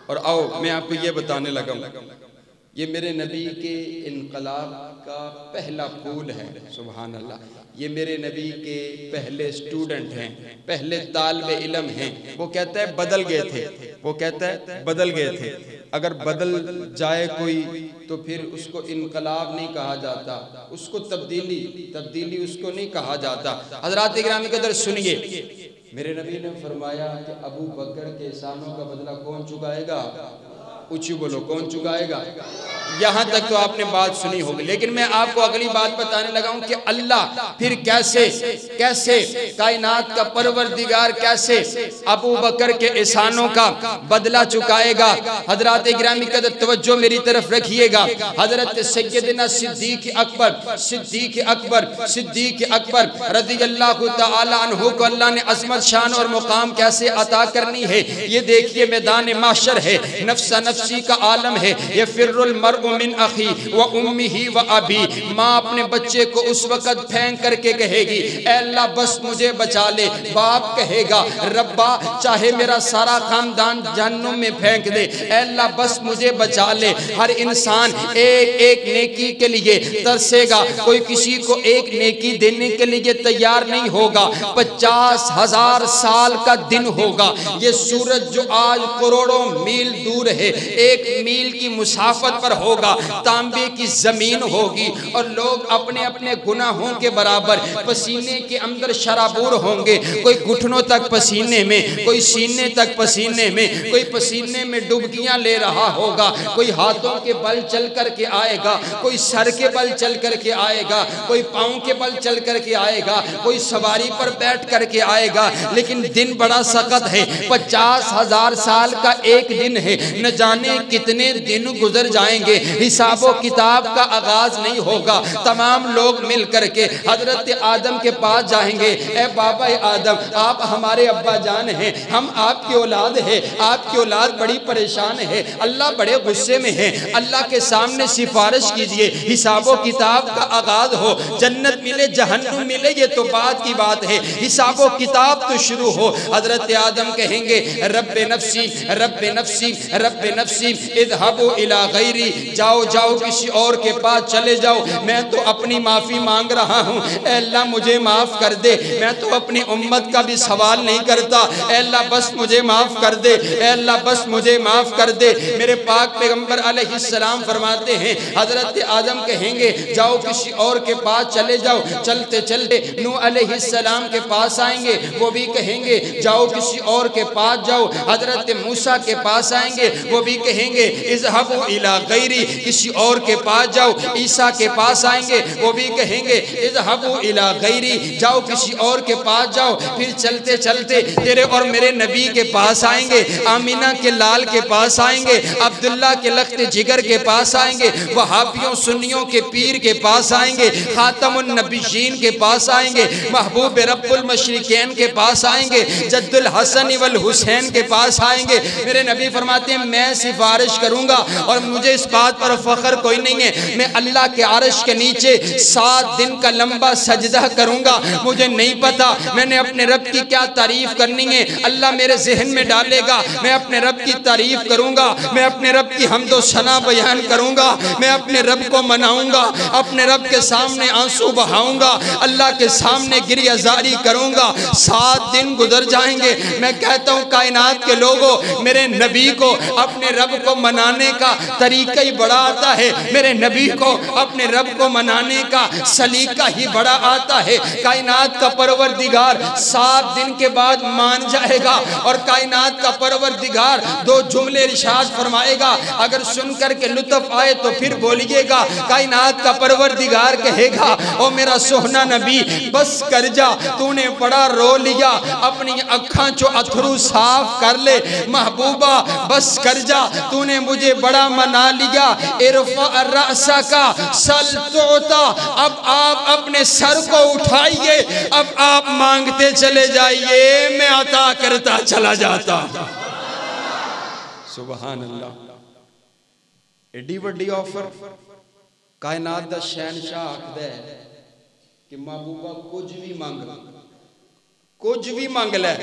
और आओ मैं आपको ये बताने लगा, ये मेरे नबी के इनकलाब का पहला फूल है। सुभान अल्लाह। ये मेरे नबी के पहले स्टूडेंट हैं, पहले तालिबे इल्म हैं। वो कहता है बदल गए थे, वो कहता है बदल गए थे। अगर बदल जाए कोई तो फिर उसको इनकलाब नहीं कहा जाता, उसको तब्दीली उसको नहीं कहा जाता। हज़रात गिरामी कदर सुनिए, मेरे नबी ने फरमाया कि अबू बकर के एहसानों का बदला कौन चुकाएगा? ऊंची बोलो, कौन चुकाएगा? यहाँ तक तो आपने बात सुनी होगी, लेकिन मैं आपको अगली बात बताने लगा हूँ कि अल्लाह फिर कैसे कैसे कायनात का परवरदिगार कैसे अबू बकर के एहसानों का बदला चुकाएगा। हजरात गिरामी कदर तवज्जो मेरी तरफ रखिएगा। हजरत सैयदना सिद्दीक अकबर रज़ियल्लाहु तआला अन्हु को अल्लाह ने अज़मत, शान और मुकाम कैसे अता करनी है, ये देखिए मैदान माशर है, नफ्सा नफ्सी का आलम है। ये फिर्रुल मरउ मिन अखी व उम्मिही व अबी, माँ अपने बच्चे को उस वक़्त फेंक करके कहेगी ऐ अल्लाह बस मुझे बचा ले। बाप कहेगा रब्बा चाहे मेरा सारा खानदान जहन्नुम में फेंक दे, ऐ अल्लाह बस मुझे बचा ले। हर इंसान एक एक नेकी के लिए तरसेगा, कोई किसी को एक नेकी देने के लिए तैयार नहीं होगा। 50,000 साल का दिन होगा। ये सूरज जो आज करोड़ों मील दूर है, 1 मील की मुसाफत पर होगा, तांबे की जमीन होगी और लोग अपने अपने गुनाहों के बराबर पसीने के अंदर शराबूर होंगे। कोई घुटनों तक पसीने में, कोई सीने तक पसीने में, कोई पसीने में डुबकियां ले रहा होगा, कोई हाथों के बल चल करके आएगा, कोई सर के बल चल करके आएगा, कोई पाँव के बल चल करके आएगा, कोई सवारी पर बैठ करके आएगा। लेकिन दिन बड़ा सख्त है। 50,000 साल का एक दिन है, न जाने कितने दिन गुजर जाएंगे। हिसाबो किताब का आगाज नहीं होगा। तमाम लोग मिल करके हजरत आदम के पास जाएंगे। ए बाबा आदम, आप हमारे अब्बा जान हैं, हम आपकी औलाद है, आपकी औलाद बड़ी परेशान है, अल्लाह बड़े गुस्से में है, अल्लाह के सामने सिफारिश कीजिए। हिसाबो किताब का आगाज हो, जन्नत मिले जहन्नम मिले ये तो बात की बात है, हिसाबो किताब तो शुरू हो। हजरत आदम कहेंगे रब्बे नफ्सी रब्बे नफ्सी रब्बे नफ्सी इज़हबू इला गैरी, जाओ जाओ किसी और के पास चले जाओ, मैं तो अपनी माफ़ी मांग रहा हूँ, अल्लाह मुझे माफ़ कर दे। मैं तो अपनी उम्मत का भी सवाल नहीं करता, अल्लाह बस मुझे माफ़ कर दे, अल्लाह बस मुझे माफ़ कर दे। मेरे पाक पैगम्बर अलैहिस्सलाम फरमाते हैं हजरत आदम कहेंगे जाओ किसी और के पास चले जाओ। चलते चलते नूह अलैहिस्सलाम के पास आएंगे, वो भी कहेंगे जाओ किसी और के पास जाओ। हजरत मूसा के पास आएंगे, वो भी कहेंगे इज़हबू इला गैरी, किसी और के पास जाओ। ईसा के पास आएंगे, वो भी कहेंगे इज़हबू इला गैरी, जाओ किसी और के पास जाओ। फिर चलते चलते तेरे और मेरे नबी के पास आएंगे, आमीना के लाल के पास आएंगे, अब्दुल्ला के लख्त जिगर के पास आएंगे, वहाबियों सुन्नियों के पीर के पास आएंगे, खातमुन नबीयीन के पास आएंगे, महबूब रब्बुल मशरिकैन के पास आएंगे, जद्दुल हसन वल हुसैन के पास आएंगे। मेरे नबी फरमाते हैं मैं सिफारिश करूंगा और मुझे इस बात पर फख्र कोई नहीं है, मैं अल्लाह के अर्श के नीचे 7 दिन का लंबा सजदा करूंगा। मुझे नहीं पता मैंने अपने रब की क्या तारीफ करनी है, अल्लाह मेरे जहन में डालेगा, मैं अपने रब की तारीफ करूंगा, मैं अपने रब की हम्दो सना बयान करूंगा, मैं अपने रब को मनाऊंगा, अपने रब के सामने आंसू बहाऊंगा, अल्लाह के सामने गिरियाजारी करूंगा। 7 दिन गुजर जाएंगे। मैं कहता हूँ कायनात के लोगों, मेरे नबी को अपने रब को मनाने का तरीका ही बड़ा आता है, मेरे नबी को अपने रब को मनाने का सलीका ही बड़ा आता है। कायनात का परवरदिगार 7 दिन के बाद मान जाएगा और कायनात का परवरदिगार 2 जुमले इरशाद फरमाएगा, अगर सुनकर के लुत्फ आए तो फिर बोलिएगा। कायनात का परवरदिगार कहेगा ओ मेरा सोहना नबी बस कर जा, तूने बड़ा रो लिया, अपनी अखा चो अथरू साफ कर ले। महबूबा बस कर जा, तूने मुझे बड़ा मना लिया। इरफा रअसा का सल तोता, अब आप अपने सर को उठाइए, अब आप मांगते चले जाइए, मैं अता करता चला जाता। सुभान अल्लाह। एडी वड्डी ऑफर कायनात दा शहनशाह आखदा है कि महबूबा कुछ भी मंग ले,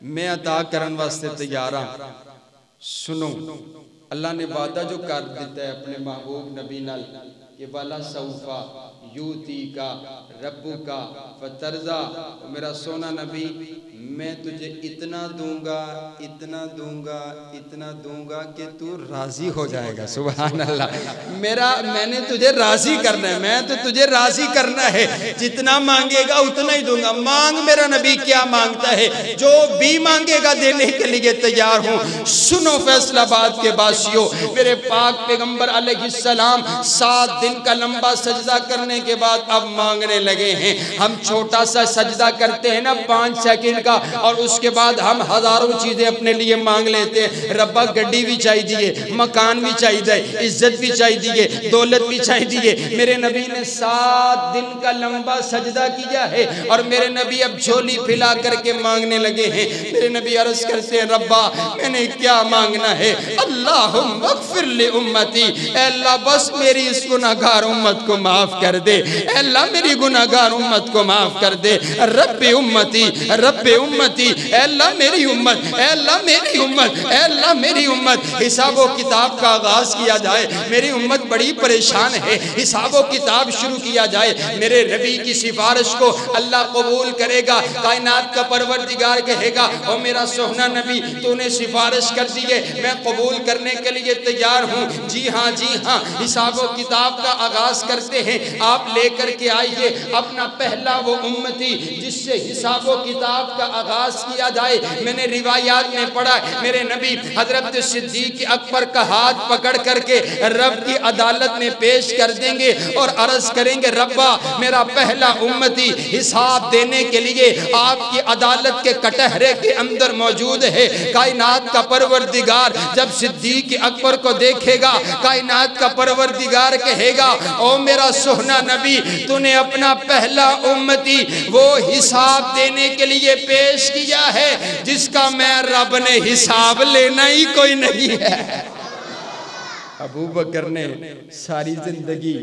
मैं अता करन वास्ते तैयार हाँ। सुनो अल्लाह ने वादा जो कर दिता है अपने महबूब नबी नाल कि वाला सऊफा यूती का रब्बू का फतरजा, मेरा सोना नबी मैं तुझे इतना दूंगा, इतना दूंगा, इतना दूंगा कि तू राजी हो जाएगा। सुभान अल्लाह। मैंने तुझे राजी करना है, मैं तो तुझे राजी करना है, जितना मांगेगा उतना ही दूंगा। मांग मेरा नबी क्या मांगता है, जो भी मांगेगा देने के लिए तैयार हूँ। सुनो फैसलाबाद के बासियों, मेरे पाक पैगंबर अलैहिस्सलाम 7 दिन का लंबा सजदा करने के बाद अब मांगने लगे हैं। हम छोटा सा सजदा करते हैं ना 5 सेकंड का, और उसके बाद हम हजारों चीजें अपने लिए मांग लेते हैं। रब्बा गड्डी भी चाहिए, मकान भी चाहिए, इज्जत भी चाहिए, दौलत भी चाहिए। मेरे नबी ने 7 दिन का लंबा सजदा किया है और मेरे नबी अब झोली फैला करके मांगने लगे हैं। मेरे नबी अर्ज करते हैं, रब्बा मैंने क्या मांगना है? अल्लाहुम्मा अग़फ़िर लि उम्मती, अल्लाह बस मेरी इस गुनाहगार उम्मत को माफ कर दे। अल्लाह मेरी गुनाहगार उम्मत को माफ कर दे। रब्बे उम्मती, रब्बे उम्मती, अल्लाह मेरी उम्मत, अल्लाह मेरी उम्मत, अल्लाह मेरी उम्मत। हिसाबो किताब का आगाज किया जाए, मेरी उम्मत बड़ी परेशान है, हिसाबो किताब शुरू किया जाए। मेरे नबी की सिफारिश को अल्लाह कबूल करेगा। कायनात का परवरदिगार कहेगा, ओ मेरा सोहना नबी, तूने सिफारिश कर दी है, मैं कबूल करने के लिए तैयार हूँ। जी हाँ, जी हाँ। हिसाबो किताब का आगाज करते हैं। आप लेकर के आइए अपना पहला वो उम्मती जिससे हिसाबो किताब का आगाज किया जाए। मैंने रिवायात में पढ़ा, मेरे नबी हजरत सिद्दीक अकबर का हाथ पकड़ करके रब की अदालत में पेश कर देंगे और अर्ज करेंगे, रब्बा मेरा पहला उम्मती हिसाब देने के लिए आपकी अदालत के कटहरे के अंदर मौजूद है। कायनात का परवरदिगार जब सिद्दीक अकबर को देखेगा, कायनात का परवरदिगार कहेगा, ओ मेरा सोहना नबी, तूने अपना पहला उम्मती वो हिसाब देने के लिए पेश किया है जिसका मैं रब ने हिसाब लेना ही कोई नहीं है। अबू बकर ने सारी जिंदगी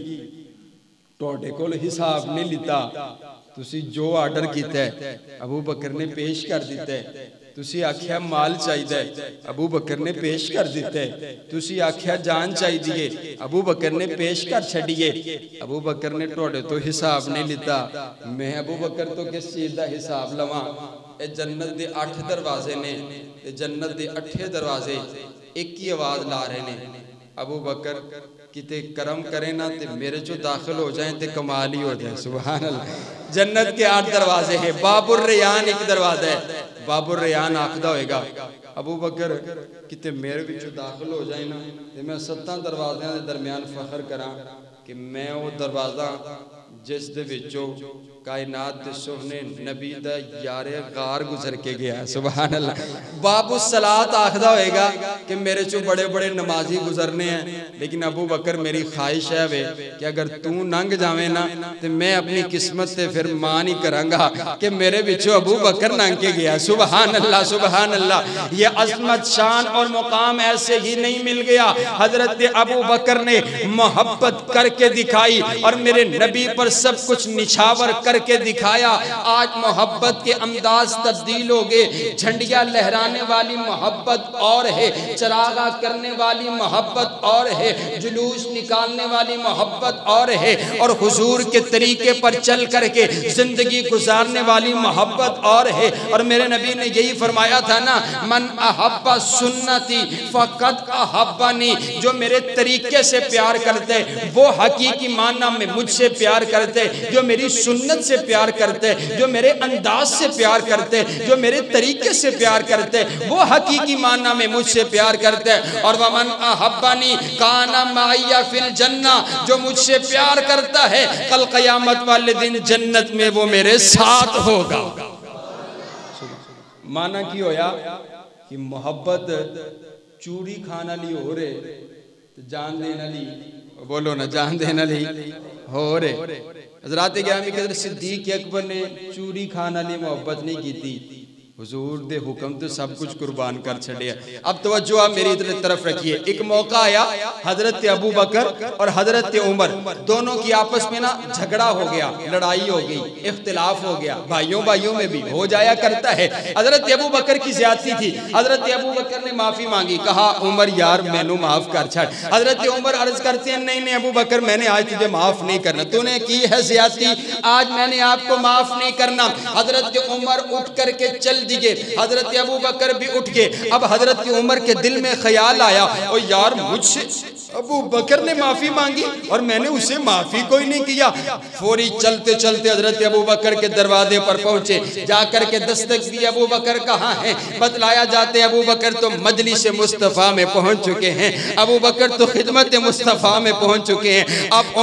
टोटे को हिसाब नहीं लिता। तुसी जो आर्डर किया अबू बकर ने पेश कर दिता है। तुसी आख्या माल चाहिए, अबू बकर ने पेश कर दिता है। तुसी आख्या जान चाहिए, अबू बकर ने पेश कर छड़िए। अबू बकर ने टोटे तो हिसाब नहीं लिता। मैं अबू बकर तो किस चीज का हिसाब लवां? ए जन्नत दे 8 दरवाजे ने, जन्नत दे 8 दरवाजे एक ही आवाज ला रहे ने, अबू बकर किते करम करे ना ते मेरे चो दाखिल हो जाए ते कमाल ही हो जाए। सुभान अल्लाह। जन्नत के 8 दरवाजे हैं, बाबुर रेयान एक दरवाजा है। बाबुर रेयान आखदा होएगा, अबू बकर किते मेरे विचों दाखिल हो जाए ना ते मैं 7 दरवाज़ियां दे दरमियान फखर करा कि मैं वो दरवाज़ा जिस दे विचों कायनात दे सोहने नबी दा यारे गार गुजर के गया। सुभान अल्लाह। बाबू सलात आखदा होएगा कि मेरे चो बड़े बड़े नमाजी गुजरने हैं, लेकिन अबू बकर मेरी ख्वाहिश है वे कि अगर तू नंग जावे ना तो मैं अपनी किस्मत से फिर मान ही करांगा कि मेरे विचों अबू बकर नंग के गया। सुभान अल्लाह, सुभान अल्लाह। ये अजमत, शान और मुकाम ऐसे ही नहीं मिल गया। हजरत अबू बकर ने मोहब्बत करके दिखाई और मेरे नबी पर सब कुछ निछावर करके दिखाया। आज मोहब्बत के अंदाज तब्दील हो गए। झंडियां लहराने वाली मोहब्बत और है, चरागा करने वाली मोहब्बत और है, जुलूस निकालने वाली मोहब्बत और है, और हुजूर के तरीके पर चल करके जिंदगी गुजारने वाली मोहब्बत और है। और मेरे नबी ने यही फरमाया था ना, मन अहब्बा सुन्नती फकत अहब्बानी, जो मेरे तरीके से प्यार करते वो हकीकी माना में मुझसे प्यार करते, जो मेरी सुन्नत से प्यार करते, जो मेरे अंदाज से प्यार करते, जो मेरे तरीके से प्यार करते, वो हकीकी माना में मुझसे प्यार करते। और वमन अहब्बानी काना माइया फिल जन्ना, जो मुझसे प्यार करता है कल क़यामत वाले दिन जन्नत में वो मेरे साथ होगा। माना की होया कि मोहब्बत चूड़ी खाना ली हो रे जान देना ली, बोलो ना, जान देना ली हो रे। हज़रात गिरामी क़द्र सिद्दीक़ अकबर ने चूरी खाना ली मोहब्बत नहीं की थी। हुजूर दे हुक्म तो सब कुछ कुर्बान कर छड़िया। अब तवज्जो आप मेरी तरफ रखिए। एक मौका आया, हजरत अबू बकर और हजरत उमर दोनों की आपस में ना झगड़ा हो गया, लड़ाई हो गई, इख्तिलाफ हो गया। भाइयों भाइयों में भी हो जाया करता है। हजरत अबू बकर की ज्यादती थी। हजरत अबू बकर ने माफी मांगी, कहा उमर यार मैनू माफ कर छड़। हजरत उमर अर्ज करते हैं, नहीं नहीं अबू बकर मैंने आज तुझे माफ नहीं करना, तूने की है ज्यादती, आज मैंने आपको माफ नहीं करना। हजरत उमर उठ करके चल दिए। हजरत अबू बकर भी उठ गए। अब हजरत उमर के दिल में ख्याल आया, ओ यार मुझसे अबू बकर ने माफी मांगी और मैंने उसे माफी कोई नहीं किया। फौरी चलते चलते हजरत अबू बकर के दरवाजे पर पहुंचे, जाकर के दस्तक दी, अबू बकर कहाँ हैं? बतलाया जाते अबू बकर तो मजलिस मुस्तफ़ा में पहुंच चुके हैं, अबू बकर तो खिदमत मुस्तफ़ा में पहुंच चुके हैं। अब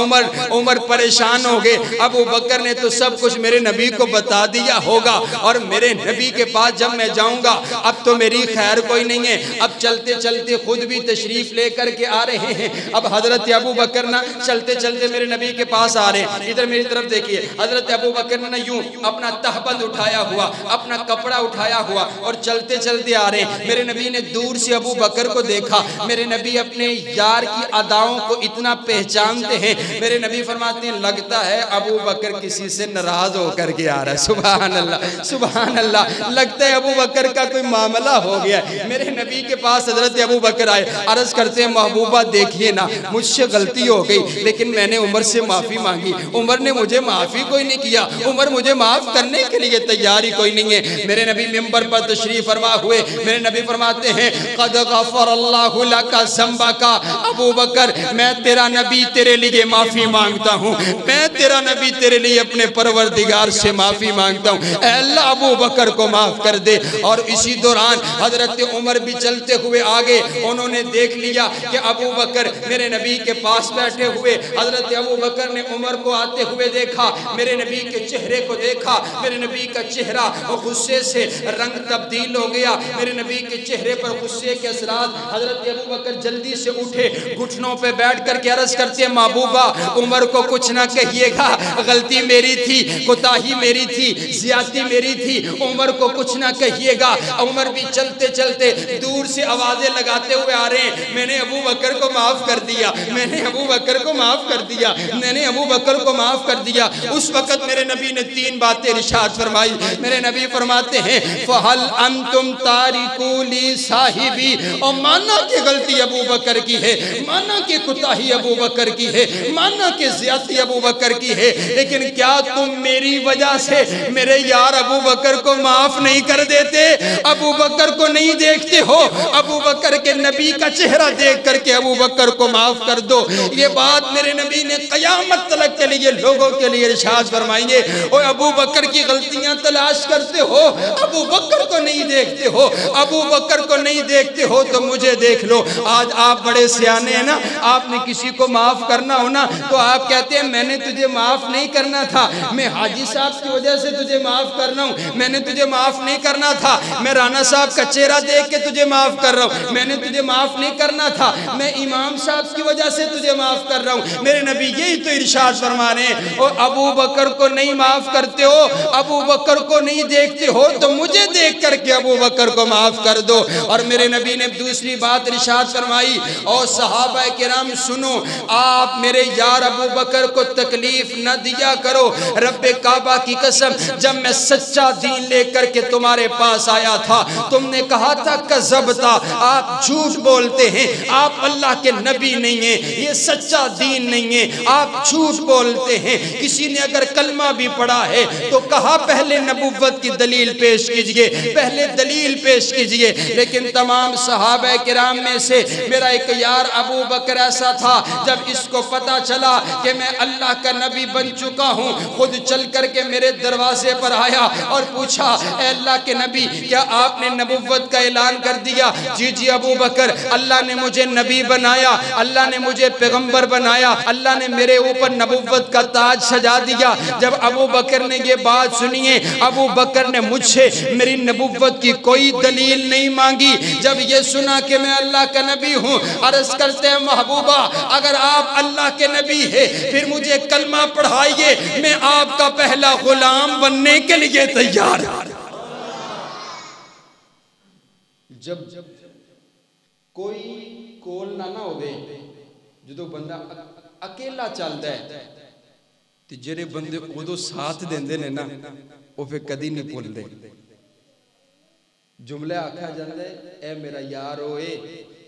उमर परेशान हो गए। अबू बकर ने तो सब कुछ मेरे नबी को बता दिया होगा और मेरे नबी के पास जब मैं जाऊंगा अब तो मेरी खैर कोई नहीं है। अब चलते चलते खुद भी तशरीफ लेकर के आ रहे हैं। अब हजरत अबू बकर ना चलते चलते मेरे नबी के पास आ रहे हैं। इधर मेरी तरफ देखिए, हजरत अबू बकर ने यूं अपना तहबंद उठाया हुआ, अपना कपड़ा उठाया हुआ और चलते चलते आ रहे हैं। मेरे नबी ने दूर से अबू बकर को देखा। मेरे नबी अपने यार की अदाओं को इतना पहचानते हैं। मेरे नबी फरमाते हैं लगता है अबू बकर किसी से नाराज होकर के आ रहा है। सुभान अल्लाह, सुभान अल्लाह, लगता है अबू बकर का कोई मामला हो गया। मेरे नबी के पास हजरत अबू बकर आए, अर्ज करते हैं महबूबा देखिए ना, मुझसे गलती हो गई लेकिन मैंने उमर से माफी मांगी, उमर ने मुझे माफी कोई नहीं किया, उमर मुझे माफ करने के लिए तैयार ही कोई नहीं है। मेरे नबी मिंबर पर तशरीफ फरमा हुए। मेरे नबी फरमाते हैं क़द गफ़रल्लाहु लका ज़ंबका, अबू बकर मैं तेरा नबी तेरे लिए माफी मांगता हूँ, मैं तेरा नबी तेरे लिए अपने परवरदिगार से माफी मांगता हूँ, अल्लाह अबू बकर को माफ कर दे। और इसी दौरान हजरत उमर भी चलते हुए आगे, उन्होंने देख लिया कि अबू बकर मेरे नबी के पास बैठे हुए। हजरत अबू बकर ने उमर को आते हुए देखा, मेरे नबी के चेहरे को देखा। मेरे नबी का चेहरा गुस्से से रंग तब्दील हो गया। मेरे नबी के चेहरे पर गुस्से के असरात। हजरत अबू बकर जल्दी से उठे, घुटनों पे बैठ करके अर्ज करते हैं महबूबा उमर को कुछ ना कहिएगा, गलती मेरी थी, कोताही मेरी थी, ज्यादती मेरी थी, उमर को कुछ ना कहिएगा। उमर भी चलते चलते दूर से आवाजें लगाते हुए आ रहे हैं, मैंने अबू बकर को माफ कर दिया, मैंने अबू बकर को माफ कर दिया, मैंने अबू बकर को माफ कर दिया। उस वक्त मेरे नबी ने तीन बातें इरशाद फरमाई। मेरे नबी फरमाते हैं फहल अंतुम तारिकू ली साहिबी, और माना कि गलती अबू बकर की है, माना कि कुताही अबू बकर की है, माना कि ज्यादती अबू बकर की है, लेकिन क्या तुम मेरी वजह से मेरे यार अबू बकर को माफ नहीं कर देते? अबू बकर को नहीं देखते हो? अबू बकर के नबी का चेहरा देख करके अबू बकर को माफ कर दो। ये बात मेरे नबी ने कयामत तलक के लिए लोगों के लिए इरशाद फरमाएंगे। और अबू बकर की गलतियां तलाश करते हो, अबू बकर को नहीं देखते हो, अबू बकर को नहीं देखते हो तो मुझे देख लो। आज आप बड़े सियाने हैं ना, आपने किसी को माफ करना हो ना तो आप कहते हैं मैंने तुझे माफ नहीं करना था, मैं हाजी साहब की वजह से तुझे माफ कर रहा हूँ, मैंने तुझे माफ नहीं करना था, मैं राना साहब का चेहरा देख के तुझे माफ कर रहा हूँ, मैंने तुझे माफ नहीं करना था, मैं इमाम साहब की वजह से तुझे माफ कर रहा हूँ। मेरे नबी यही तो इरशाद फरमा रहे हैं। और अबू बकर को नहीं माफ करते हो, अबू बकर को नहीं देखते हो तो मुझे देख करके अबू बकर को माफ कर दो। और मेरे नबी ने दूसरी बात इरशाद फरमाई, और सहाबा किराम सुनो, आप मेरे यार अबू बकर को तकलीफ न दिया करो। रब्बे काबा की कसम, जब मैं सच्चा दीन लेकर के तुम्हारे पास आया था तुमने कहा था कज़बता, आप झूठ बोलते हैं, आप अल्लाह के नबी नहीं हैं, ये सच्चा दीन नहीं है, आप झूठ बोलते हैं। किसी ने अगर कलमा भी पढ़ा है तो कहा पहले नबुव्वत की दलील पेश कीजिए, पहले दलील पेश कीजिए। लेकिन तमाम सहाबा किराम में से मेरा एक यार अबू बकर ऐसा था, जब इसको पता चला कि मैं अल्लाह का नबी बन चुका हूँ, खुद चल करके मेरे दरवाजे पर आया और पूछा ए अल्लाह के नबी क्या आपने नबुव्वत का ऐलान कर दिया? जी जी अबू बकर, अल्लाह ने मुझे नबी बनाया, अल्लाह ने मुझे पैगंबर बनाया, अल्लाह ने मेरे ऊपर नबुव्वत का ताज सजा दिया। जब अबू बकर ने ये बात सुनी है, अबू बकर ने मुझसे मेरी नबुव्वत की कोई दलील नहीं मांगी। जब ये सुना कि मैं अल्लाह का नबी हूँ, अर्ज करते हैं महबूबा अगर आप अल्लाह के नबी है फिर मुझे कलमा पढ़ाइए, मैं आपका पहला गुलाम बनने के लिए तैयार। जब कोई कोल ना हो गए, जो बंदा अकेला चलता है तो जेरे बंदे उदो साथ देंदे ने ना वो फिर कदी नहीं भूलते। जुमला आखा जाता है ए मेरा यार होए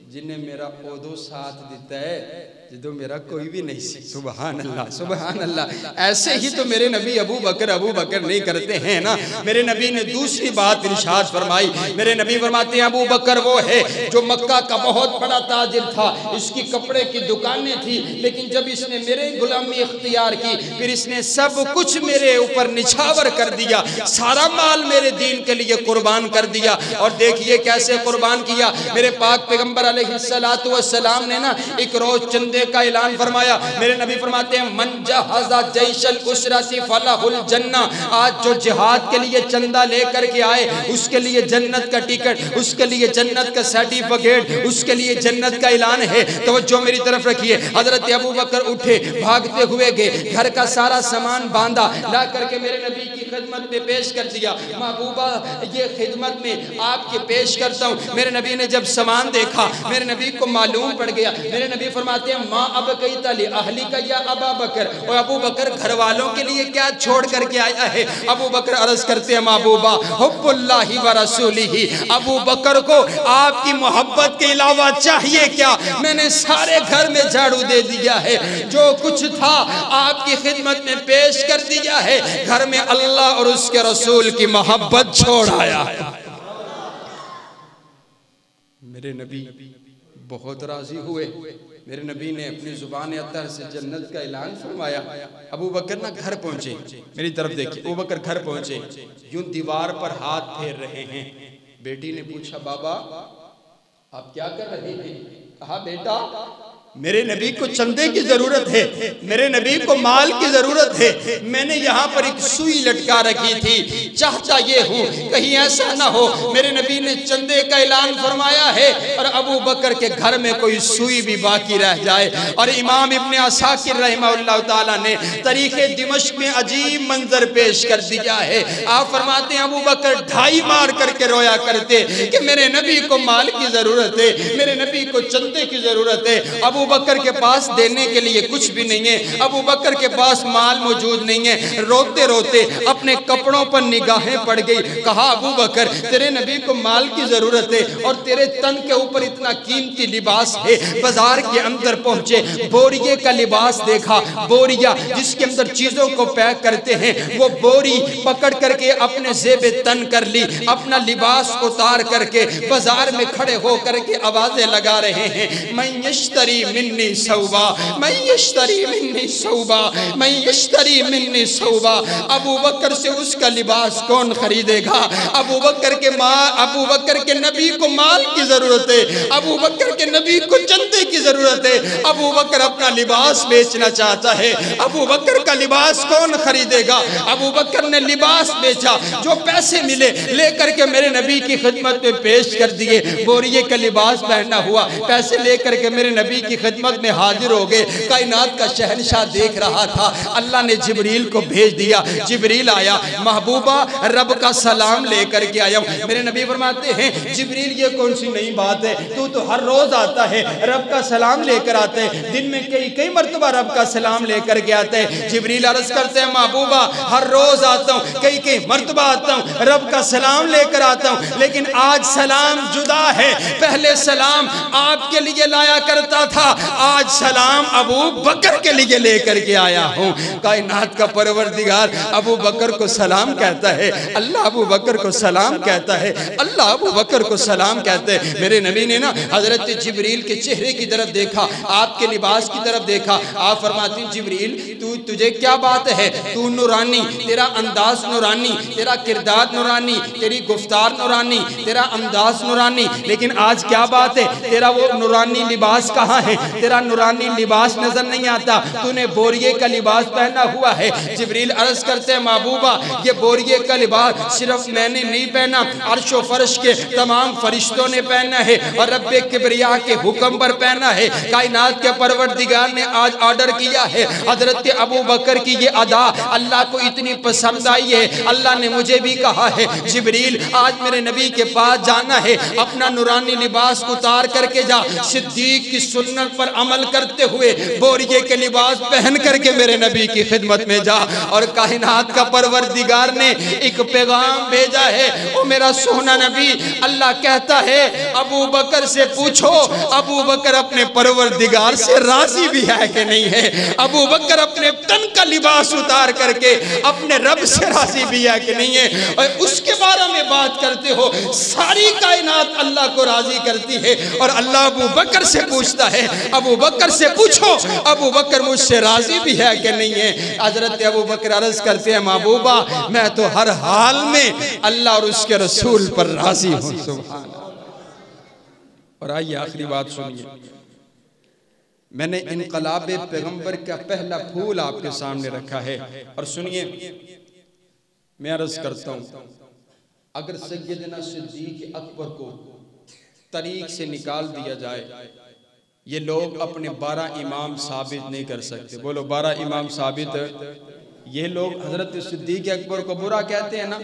जिन्हें मेरा ओदो साथ देता है जो मेरा कोई भी नहीं सी। सुभान अल्लाह, सुभान अल्लाह। ऐसे ही तो मेरे नबी अबू बकर नहीं करते हैं ना। मेरे नबी ने दूसरी बात इरशाद फरमाई। मेरे नबी फरमाते हैं अबू बकर वो है जो मक्का का बहुत बड़ा ताजिर था, इसकी कपड़े की दुकानें थी, लेकिन जब इसने मेरे गुलामी इख्तियार की फिर इसने सब कुछ मेरे ऊपर निछावर कर दिया, सारा माल मेरे दीन के लिए कुर्बान कर दिया। और देखिए कैसे कुर्बान किया। मेरे पाक पैगंबर अलैहिस्सलातु वस्सलाम ने ना एक रोज चंदे का ऐलान फरमाया। मेरे नबी फरमाते हैं मन जहाज़ा जैशल उसरती फलाहुल जन्ना। आज जो जिहाद के लिए चंदा लेकर के आए उसके लिए जन्नत का टिकट, उसके लिए जन्नत का सर्टिफिकेट, उसके लिए जन्नत का ऐलान है। तो जो मेरी तरफ रखिए। हजरत अबू बकर उठे, भागते हुए गए, घर का सारा सामान बांधा, ला करके मेरे नबी की खिदमत में पेश कर दिया। महबूबा ये खिदमत में आपके पेश करता हूँ। मेरे नबी ने जब सामान देखा मेरे नबी को मालूम पड़ गया। मेरे नबी फरमाते हैं माँ अब कई तली अहली का या अबा बकर, और अबू बकर घर वालों के लिए क्या छोड़ करके आया है। अबू बकर अर्ज करते हैं महबूबा हुब्बुल्लाहि व रसूलिही, अबू बकर को आपकी मोहब्बत के अलावा चाहिए क्या। मैंने सारे घर में झाड़ू दे दिया है, जो कुछ था आपकी खिदमत में पेश कर दिया है, घर में अल्लाह और उसके रसूल की मोहब्बत छोड़ आया है। मेरे नबी बहुत राजी हुए। मेरे नबी ने अपनी जुबान अतर से जन्नत का ऐलान फरमाया। अबू बकर ना घर पहुंचे, मेरी तरफ देखिए, अबू बकर घर पहुंचे, यूं दीवार पर हाथ फेर रहे हैं। बेटी ने पूछा बाबा आप क्या कर रहे हैं। कहा बेटा मेरे नबी को चंदे की जरूरत है, मेरे नबी को माल की जरूरत है। मैंने यहाँ पर एक सुई लटका रखी थी, चाहता ये हूँ कहीं ऐसा ना हो मेरे नबी ने चंदे का ऐलान फरमाया है और अबू बकर के घर में कोई सुई भी बाकी रह जाए। और इमाम इब्ने असाकिर रहमहुल्लाह ताला ने तारीखे दिमश्क में अजीब मंजर पेश कर दिया है। आप फरमाते हैं अबू बकर ढाई मार करके रोया करते कि मेरे नबी को माल की जरूरत है, मेरे नबी को चंदे की जरूरत है। अबू बकर के पास देने के लिए कुछ भी नहीं है, अबू बकर के पास माल मौजूद नहीं है। रोते रोते अपने कपड़ों पर निगाहें पड़ गई। कहा अबू बकर तेरे नबी को माल की जरूरत है और तेरे तन के ऊपर इतना कीमती लिबास है। बाजार के अंदर पहुंचे, बोरिये का लिबास देखा, बोरिया जिसके अंदर चीजों को पैक करते हैं, वो बोरी पकड़ करके अपने जेबे तन कर ली, अपना लिबास उतार करके बाजार में खड़े होकर के आवाजें लगा रहे हैं मैं यश्तरी मिन्नी सौबा, मैं यश्तरी मिन्नी सौबा, मैं यश्तरी मिन्नी सौबा। अबू बकर से उसका लिबास कौन खरीदेगा। अबू बकर के अबू बकर के नबी को माल की जरूरत है, अबू बकर के नबी को चंदे की जरूरत है। अबू बकर अपना लिबास बेचना चाहता है, अबू बकर का लिबास कौन खरीदेगा। अबू बकर ने लिबास बेचा, जो पैसे मिले लेकर के मेरे नबी की खिदमत में पेश कर दिए। बोरिये का लिबास पहना हुआ, पैसे लेकर के मेरे नबी की खिदमत में हाजिर हो गए। कायनात का शहंशाह देख रहा था, अल्लाह ने जिब्रील को भेज दिया। जिब्रील आया, महबूबा रब का सलाम लेकर के आया। मेरे नबी फरमाते हैं जिब्रील ये कौन सी नई बात है, तू तो हर रोज आता है रब का सलाम लेकर आते है, दिन में कई मर्तबा रब का सलाम लेकर के आते हैं। जिब्रील अर्ज करते हैं महबूबा हर रोज आता हूँ, कई मर्तबा आता हूँ, रब का सलाम लेकर आता हूँ, लेकिन आज सलाम जुदा है। पहले सलाम आपके लिए लाया करता था, आज सलाम अबू बकर के लिए लेकर के आया हूँ। कायनात का परवरदिगार अबू बकर को सलाम कहता है, अल्लाह अबू बकर को सलाम कहता है, अल्लाह अबू बकर को सलाम कहते हैं। मेरे नबी ने ना हजरत जिब्रील के चेहरे की तरफ देखा, आपके लिबास की तरफ देखा। आप फरमाती जिब्रील तुझे क्या बात है, तू नूरानी, तेरा अंदाज नूरानी, तेरा किरदार नूरानी, तेरी गुफ्तार नूरानी, तेरा अंदाज नूरानी, लेकिन आज क्या बात है, तेरा वो नूरानी लिबास कहाँ है, तेरा नूरानी लिबास नजर नहीं आता, तूने बोरिये का लिबास पहना हुआ है। जिब्रील अर्ज करते हैं महबूबा ये बोरिये का लिबास सिर्फ मैंने नहीं पहना, अर्शो फर्श के तमाम फरिश्तों ने पहना है और रब्बे किबरिया के हुक्म पर पहना है। कायनात के परवरदिगार ने आज ऑर्डर किया है। हजरत अबू बकर की ये अदा अल्लाह को इतनी पसंद आई है, अल्लाह ने मुझे भी कहा है जिब्रील आज मेरे नबी के पास जाना है, अपना नूरानी लिबास उतार करके जा, सिद्दीक की सुन्नत सुन्नत पर अमल करते हुए बोरिये के लिबास पहन करके मेरे नबी की खिदमत में जा। और कायनात का परवरदिगार ने एक पैगाम भेजा है, ओ मेरा सोना नबी, अल्लाह कहता है अबू बकर से पूछो अबू बकर अपने परवरदिगार से राजी भी है कि नहीं है। अबू बकर अपने तन का लिबास उतार करके अपने रब से राजी भी है कि नहीं है। और उसके बारे में बात करते हो, सारी कायनात अल्लाह को राजी करती है और अल्लाह अबू बकर से पूछता है अबू बकर से पूछो अबू बकर मुझसे राजी भी है कि नहीं है। हजरत अबू बकर अर्ज करते हैं महबूबा, मैं तो हर हाल में अल्लाह और उसके रसूल पर राजी हूं। सुभान अल्लाह। और आइए आखिरी बात सुनिए, मैंने इनकलाब पैगंबर का पहला फूल आपके सामने रखा है और सुनिए, मैं अर्ज करता हूं, अगर सैयदना सिद्दीक अकबर को तरीक से निकाल दिया जाए, ये लोग अपने 12 इमाम साबित नहीं कर सकते। बोलो 12 इमाम साबित। ये लोग हजरत सिद्दीक अकबर को बुरा कहते हैं ना,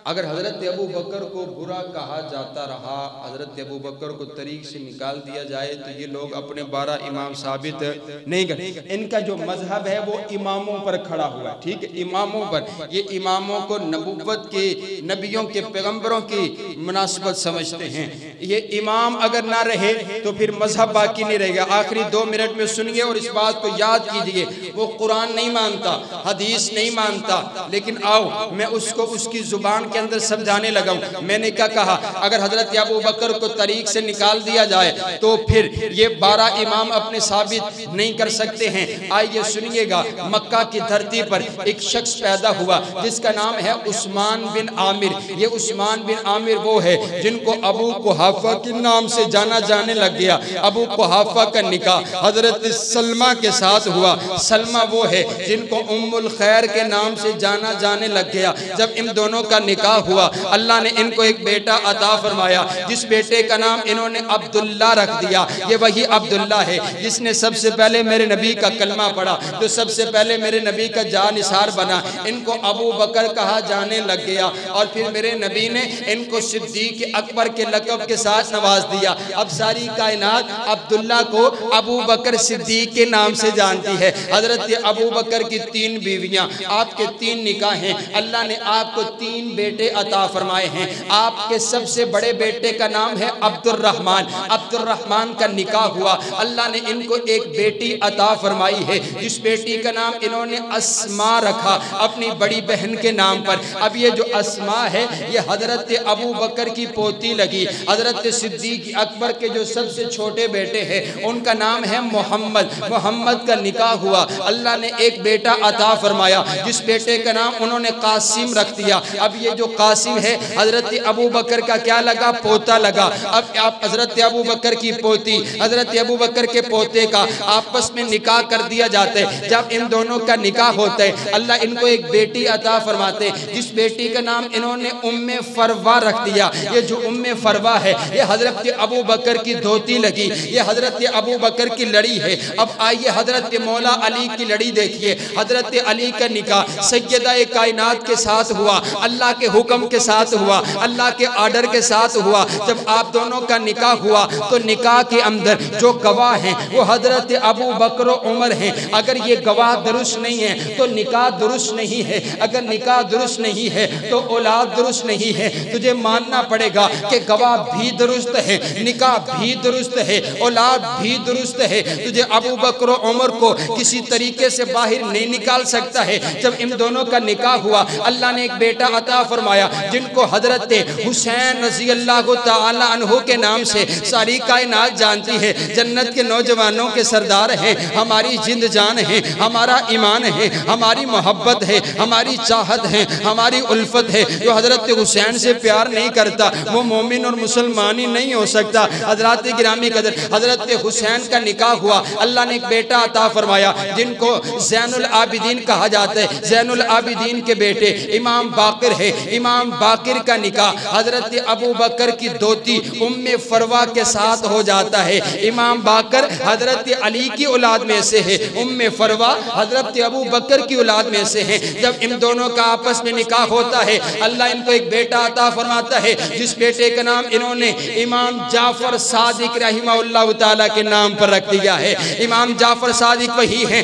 अगर हजरत अबू बकर को बुरा कहा जाता रहा, हजरत अबू बकर को तरीक से निकाल दिया जाए, तो ये लोग अपने 12 इमाम साबित नहीं कर। इनका जो मजहब है वो इमामों पर खड़ा हुआ है, ठीक है, इमामों पर। ये इमामों को नबुव्वत के, नबियों के, पैगंबरों की मुनासबत समझते हैं। ये इमाम अगर ना रहे तो फिर मजहब बाकी नहीं रहेगा। आखिरी 2 मिनट में सुनिए और इस बात को याद कीजिए, वो कुरान नहीं मानता, हदीस नहीं मानता, लेकिन आओ मैं उसको उसकी जुबान के अंदर समझाने लगा हूं। मैंने क्या कहा, अगर हजरत अबू बकर को तरीक से निकाल दिया जाए तो फिर ये 12 इमाम अपने साबित नहीं कर सकते हैं। आइए सुनिएगा, मक्का की धरती पर एक शख्स पैदा हुआ जिसका नाम है उस्मान बिन आमिर। ये उस्मान बिन आमिर वो है जिनको अबू कुहाफा के नाम से जाना जाने लग गया। अबू कुहाफा का निकाह हजरत सलमा के साथ हुआ। सलमा वो है जिनको उम्मुल खैर के नाम से जाना जाने लग गया। जब इन दोनों का निकाह हुआ, अल्लाह ने इनको एक बेटा अता फरमाया, जिस बेटे का नाम इन्होंने अब्दुल्ला रख दिया। ये वही अब्दुल्ला है जिसने सबसे पहले मेरे नबी का कलमा पढ़ा, जो सबसे पहले मेरे नबी का जानिसार बना। इनको अबू बकर कहा जाने लग गया और फिर मेरे नबी ने इनको सिद्दीक अकबर के लक़ब के साथ नवाज दिया। अब सारी कायनात अब्दुल्ला को अबू बकर सिद्दीक के नाम से जानती है। हजरत अबू बकर की 3 बीवियां, आपके 3 निकाह हैं। अल्लाह ने आपको 3 बेटे अता फरमाए हैं। आपके सबसे बड़े बेटे का नाम है अब्दुर्रहमान। अब्दुर्रहमान का निकाह हुआ, अल्लाह ने इनको एक बेटी अता फरमाई है, जिस बेटी का नाम इन्होंने अस्मा रखा अपनी बड़ी बहन के नाम पर। अब ये जो अस्मा है ये हजरत अबू बकर की पोती लगी। हजरत सिद्दीक अकबर के जो सबसे छोटे बेटे हैं उनका नाम है मोहम्मद। मोहम्मद का निकाह हुआ, अल्लाह ने एक बेटा अता फरमाया, जिस बेटे का नाम उन्होंने कासिम रख दिया। अब ये जो कासिम है हजरत अबू बकर का क्या लगा, पोता लगा। अब आप हजरत अबू बकर की पोती, हजरत अबू बकर के पोते का आपस में निकाह कर दिया जाता है। जब इन दोनों का निकाह होता है, अल्लाह इनको एक बेटी अता फरमाते, जिस बेटी का नाम इन्होंने उम्मे फरवा रख दिया। ये जो उम्मे फरवा है ये हजरत अबू बकर की धोती लगी, ये हजरत अबू बकर की लड़ी है। अब आइए हजरत मौला अली की लड़ी देखिए। हजरत अली का निकाह सैयदा कायनात के साथ हुआ, अल्लाह के हुक्म के साथ हुआ, अल्लाह के आर्डर के साथ हुआ। जब आप दोनों का निकाह हुआ तो निकाह के अंदर जो गवाह हैं वो हजरत अबू बकर उमर हैं। अगर ये गवाह दुरुस्त नहीं है तो निकाह दुरुस्त नहीं है, अगर निकाह दुरुस्त नहीं है तो औलाद दुरुस्त नहीं है। तुझे मानना पड़ेगा कि गवाह भी दुरुस्त है, निकाह भी दुरुस्त है, औलाद भी दुरुस्त है। तुझे अबू बकर उमर को किसी तरीके से बाहर नहीं निकाल सकता है। जब इन दोनों का निकाह हुआ, अल्लाह ने एक बेटा अता फरमाया जिनको हजरत हुसैन रज़ी अल्लाह तआला अन्हु के नाम से सारी कायनात जानती है। जन्नत के नौजवानों के सरदार हैं, हमारी जिंद जान है, हमारा ईमान है, हमारी मोहब्बत है, हमारी चाहत है, हमारी उल्फत है। जो हजरत हुसैन से प्यार नहीं करता वो मोमिन और मुसलमान ही नहीं हो सकता। हजरत गिरामी कदर हजरत हुसैन का निकाह हुआ, अल्लाह ने एक बेटा अता फरमाया जिनको ज़ैनुल आबिदीन कहा जाता है। ज़ैनुल आबिदीन के बेटे इमाम बाक़िर है, इमाम बाकिर का निकाह हजरत अबू बकर की दोती उम्मे फरवा के साथ हो जाता है। इमाम बाकर हजरत अली की औलाद में से है, उम्मे फरवा हजरत अबू बकर की औलाद में से है। जब इन दोनों का आपस में निकाह होता है, अल्लाह इनको एक बेटा अता फरमाता है, जिस बेटे का नाम इन्होंने इमाम जाफर सादिक रहमहुल्लाह ताला के नाम पर रख दिया है। इमाम जाफर सादिक वही हैं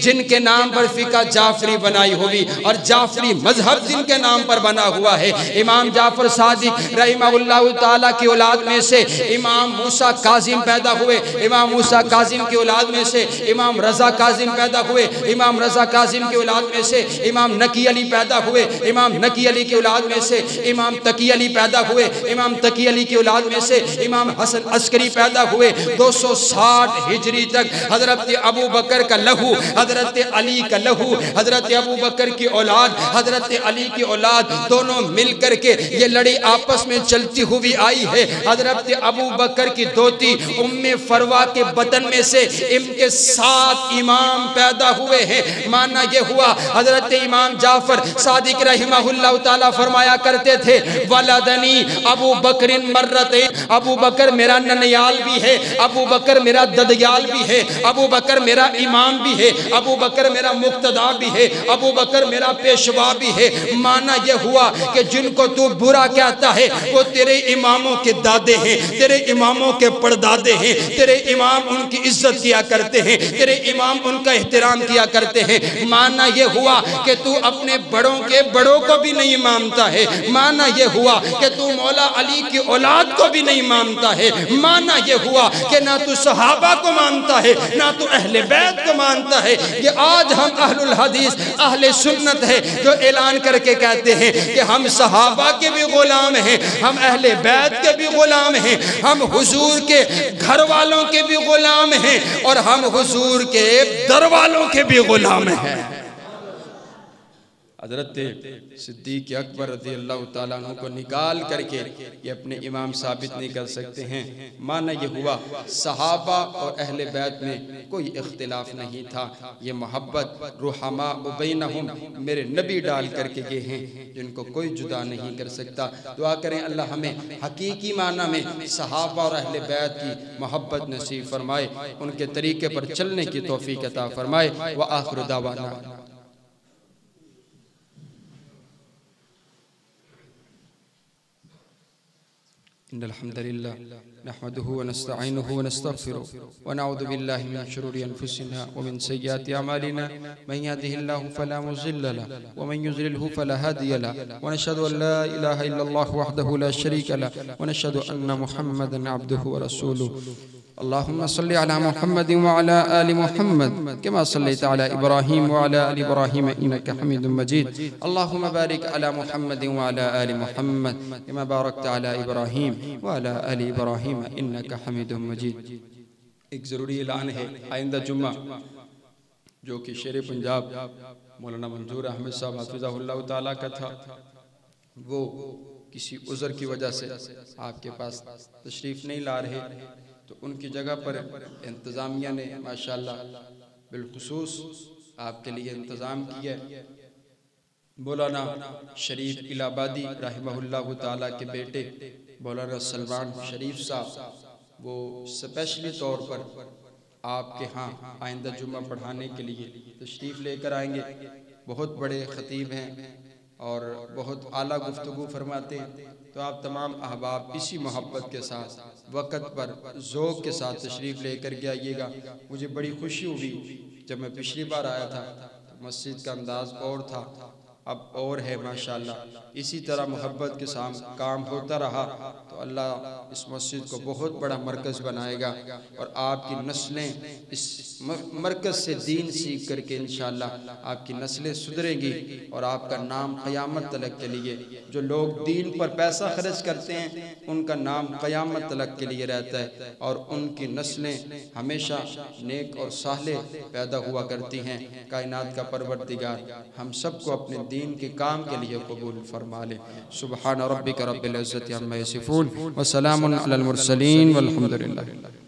जिनके नाम पर फिका जाफरी बनाई होगी और जाफरी मजहब जिनके नाम पर बना हुआ है। इमाम जाफर सादिक रहमहुल्लाह ताला की औलाद में से इमाम मूसा काजिम पैदा हुए। इमाम मूसा काजिम की औलाद में से इमाम रजा काजिम पैदा हुए। इमाम रजा काजिम की औलाद में से इमाम नकी अली पैदा हुए। इमाम नकी अली की औलाद में से इमाम तकी अली पैदा हुए। इमाम तकी अली की औलाद में से इमाम हसन अस्करी पैदा हुए। 260 हिजरी तक हजरत अबू बकर का लहू, हजरत अली का लहू, हजरत अबू बकर की औलाद, हजरत अली की औलाद, दोनों मिलकर के ये लड़ी आपस में चलती हुई आई है। हजरत अबू बकर की दोती उम्मे फरवा के बतन में से इनके 7 इमाम पैदा हुए हैं। माना ये हुआ हजरत इमाम जाफर सादिक रहमहुल्लाह ताला फरमाया करते थे, वलदनी अबू बकरिन मर्रते, अबू बकर मेरा ननियाल भी है, अबू बकर मेरा ददयाल भी है, अबू बकर मेरा इमाम भी है, अबू बकर मेरा मुक्तदा भी है, अबू बकर मेरा पेशवा भी है। माना यह हुआ कि जिनको तू बुरा कहता है वो तेरे इमामों के दादे हैं, तेरे इमामों के परदादे हैं, तेरे इमाम उनकी इज्जत किया करते हैं, तेरे इमाम उनका एहतराम किया करते हैं। माना यह हुआ कि तू अपने बड़ों के बड़ों को भी नहीं मानता है। माना यह हुआ कि तू मौला अली की औलाद को भी नहीं मानता है। माना यह हुआ कि ना तू सहाबा को मानता है, ना तू अहले बैत को मानता है। ये आज हम अहलुल हदीस अहले सुन्नत है जो ऐलान करके कहते हैं कि हम सहाबा के भी गुलाम हैं, हम अहले बैत के भी गुलाम हैं, हम हुजूर के घर वालों के भी गुलाम हैं और हम हुजूर के दर वालों के भी गुलाम हैं। हजरत सिद्दीक अकबर रज़ियल्लाहु ताला अन्हु को निकाल करके ये अपने इमाम साबित नहीं कर सकते हैं। माना ये हुआ सहाबा और अहले बैत में कोई इख्तिलाफ नहीं था। ये मोहब्बत रुहमा बैनहुम मेरे नबी डाल करके ये हैं जिनको कोई जुदा नहीं कर सकता। दुआ करें अल्लाह हमें हकीकी माना में सहाबा और अहले बैत की मोहब्बत नसीब फरमाए, उनके तरीके पर चलने की तौफीक अता फरमाए। व आखिर दावाना इन्नल हम्दुलिल्लाह नहमदुहु व नस्तईनुहु व नस्तगफिरुहु व नऊज़ु बिल्लाहि मिन शुरूरि अनफुसिना व मिन सय्यिआति अमालिना मन यहदिहिल्लाहु फला मुज़िल्ल लहु व मन युज़लिलहु फला हादिय लहु व नशहदु अन ला इलाहा इल्लल्लाहु वहदहु ला शरीका लहु व नशहदु अन्न मुहम्मदन अब्दुहु व रसूलुहु। अल्लाहुम्मा सल्लि अला मुहम्मदिन व अला आलि मुहम्मद कमा सल्लैता अला इब्राहीम व अला आलि इब्राहीम इन्नका हमीदुम मजीद। अल्लाहुम्मा बारिक अला मुहम्मदिन व अला आलि मुहम्मद कमा बारकता अला इब्राहीम व अला आलि इब्राहीम इन्नका हमीदुम मजीद। एक ज़रूरी ऐलान है, आइंदा जुम्मा जो कि शेर पंजाब मौलाना मंजूर अहमद साहब हफ़िज़हुल्लाह ताला का था, वो किसी उज़र की वजह से आपके पास तशरीफ़ नहीं ला रहे, तो उनकी जगह पर इंतज़ामिया ने माशाअल्लाह बिलखुसूस आपके लिए इंतज़ाम किया। मौलाना शरीफ इलाहाबादी रहमहुल्लाह ताला के बेटे मौलाना सलमान शरीफ साहब वो स्पेशली तौर पर आपके यहाँ आइंदा जुम्मा पढ़ाने के लिए तशरीफ़ लेकर आएंगे। बहुत बड़े ख़तीब हैं और बहुत आला गुफ्तगू फरमाते हैं। तो आप तमाम अहबाब इसी मोहब्बत के साथ वक़्त पर ज़ौक़ के साथ तशरीफ़ लेकर के आइएगा। मुझे बड़ी खुशी हुई जब मैं पिछली बार आया था तो मस्जिद का अंदाज़ और था, अब और है माशाअल्लाह। इसी तरह मोहब्बत के साथ काम होता रहा तो अल्लाह इस मस्जिद को बहुत बड़ा मरकज़ बनाएगा और आपकी नस्लें इस मरकज़ से दीन सीख करके इंशाअल्लाह आपकी नस्लें सुधरेंगी और आपका नाम क़यामत तलक के लिए, जो लोग दीन पर पैसा खर्च करते हैं उनका नाम क़यामत तलक के लिए रहता है और उनकी नस्लें हमेशा नेक और साले पैदा हुआ करती हैं। कायनात का परवरदिगार हम सबको अपने दीन के काम के लिए कबूल फरमा ले। सुब्हान रब्बिका रब्बिल इज़्ज़ति अम्मा यसिफून व सलामुन अलल मुरसलीन वल्हम्दुलिल्लाह।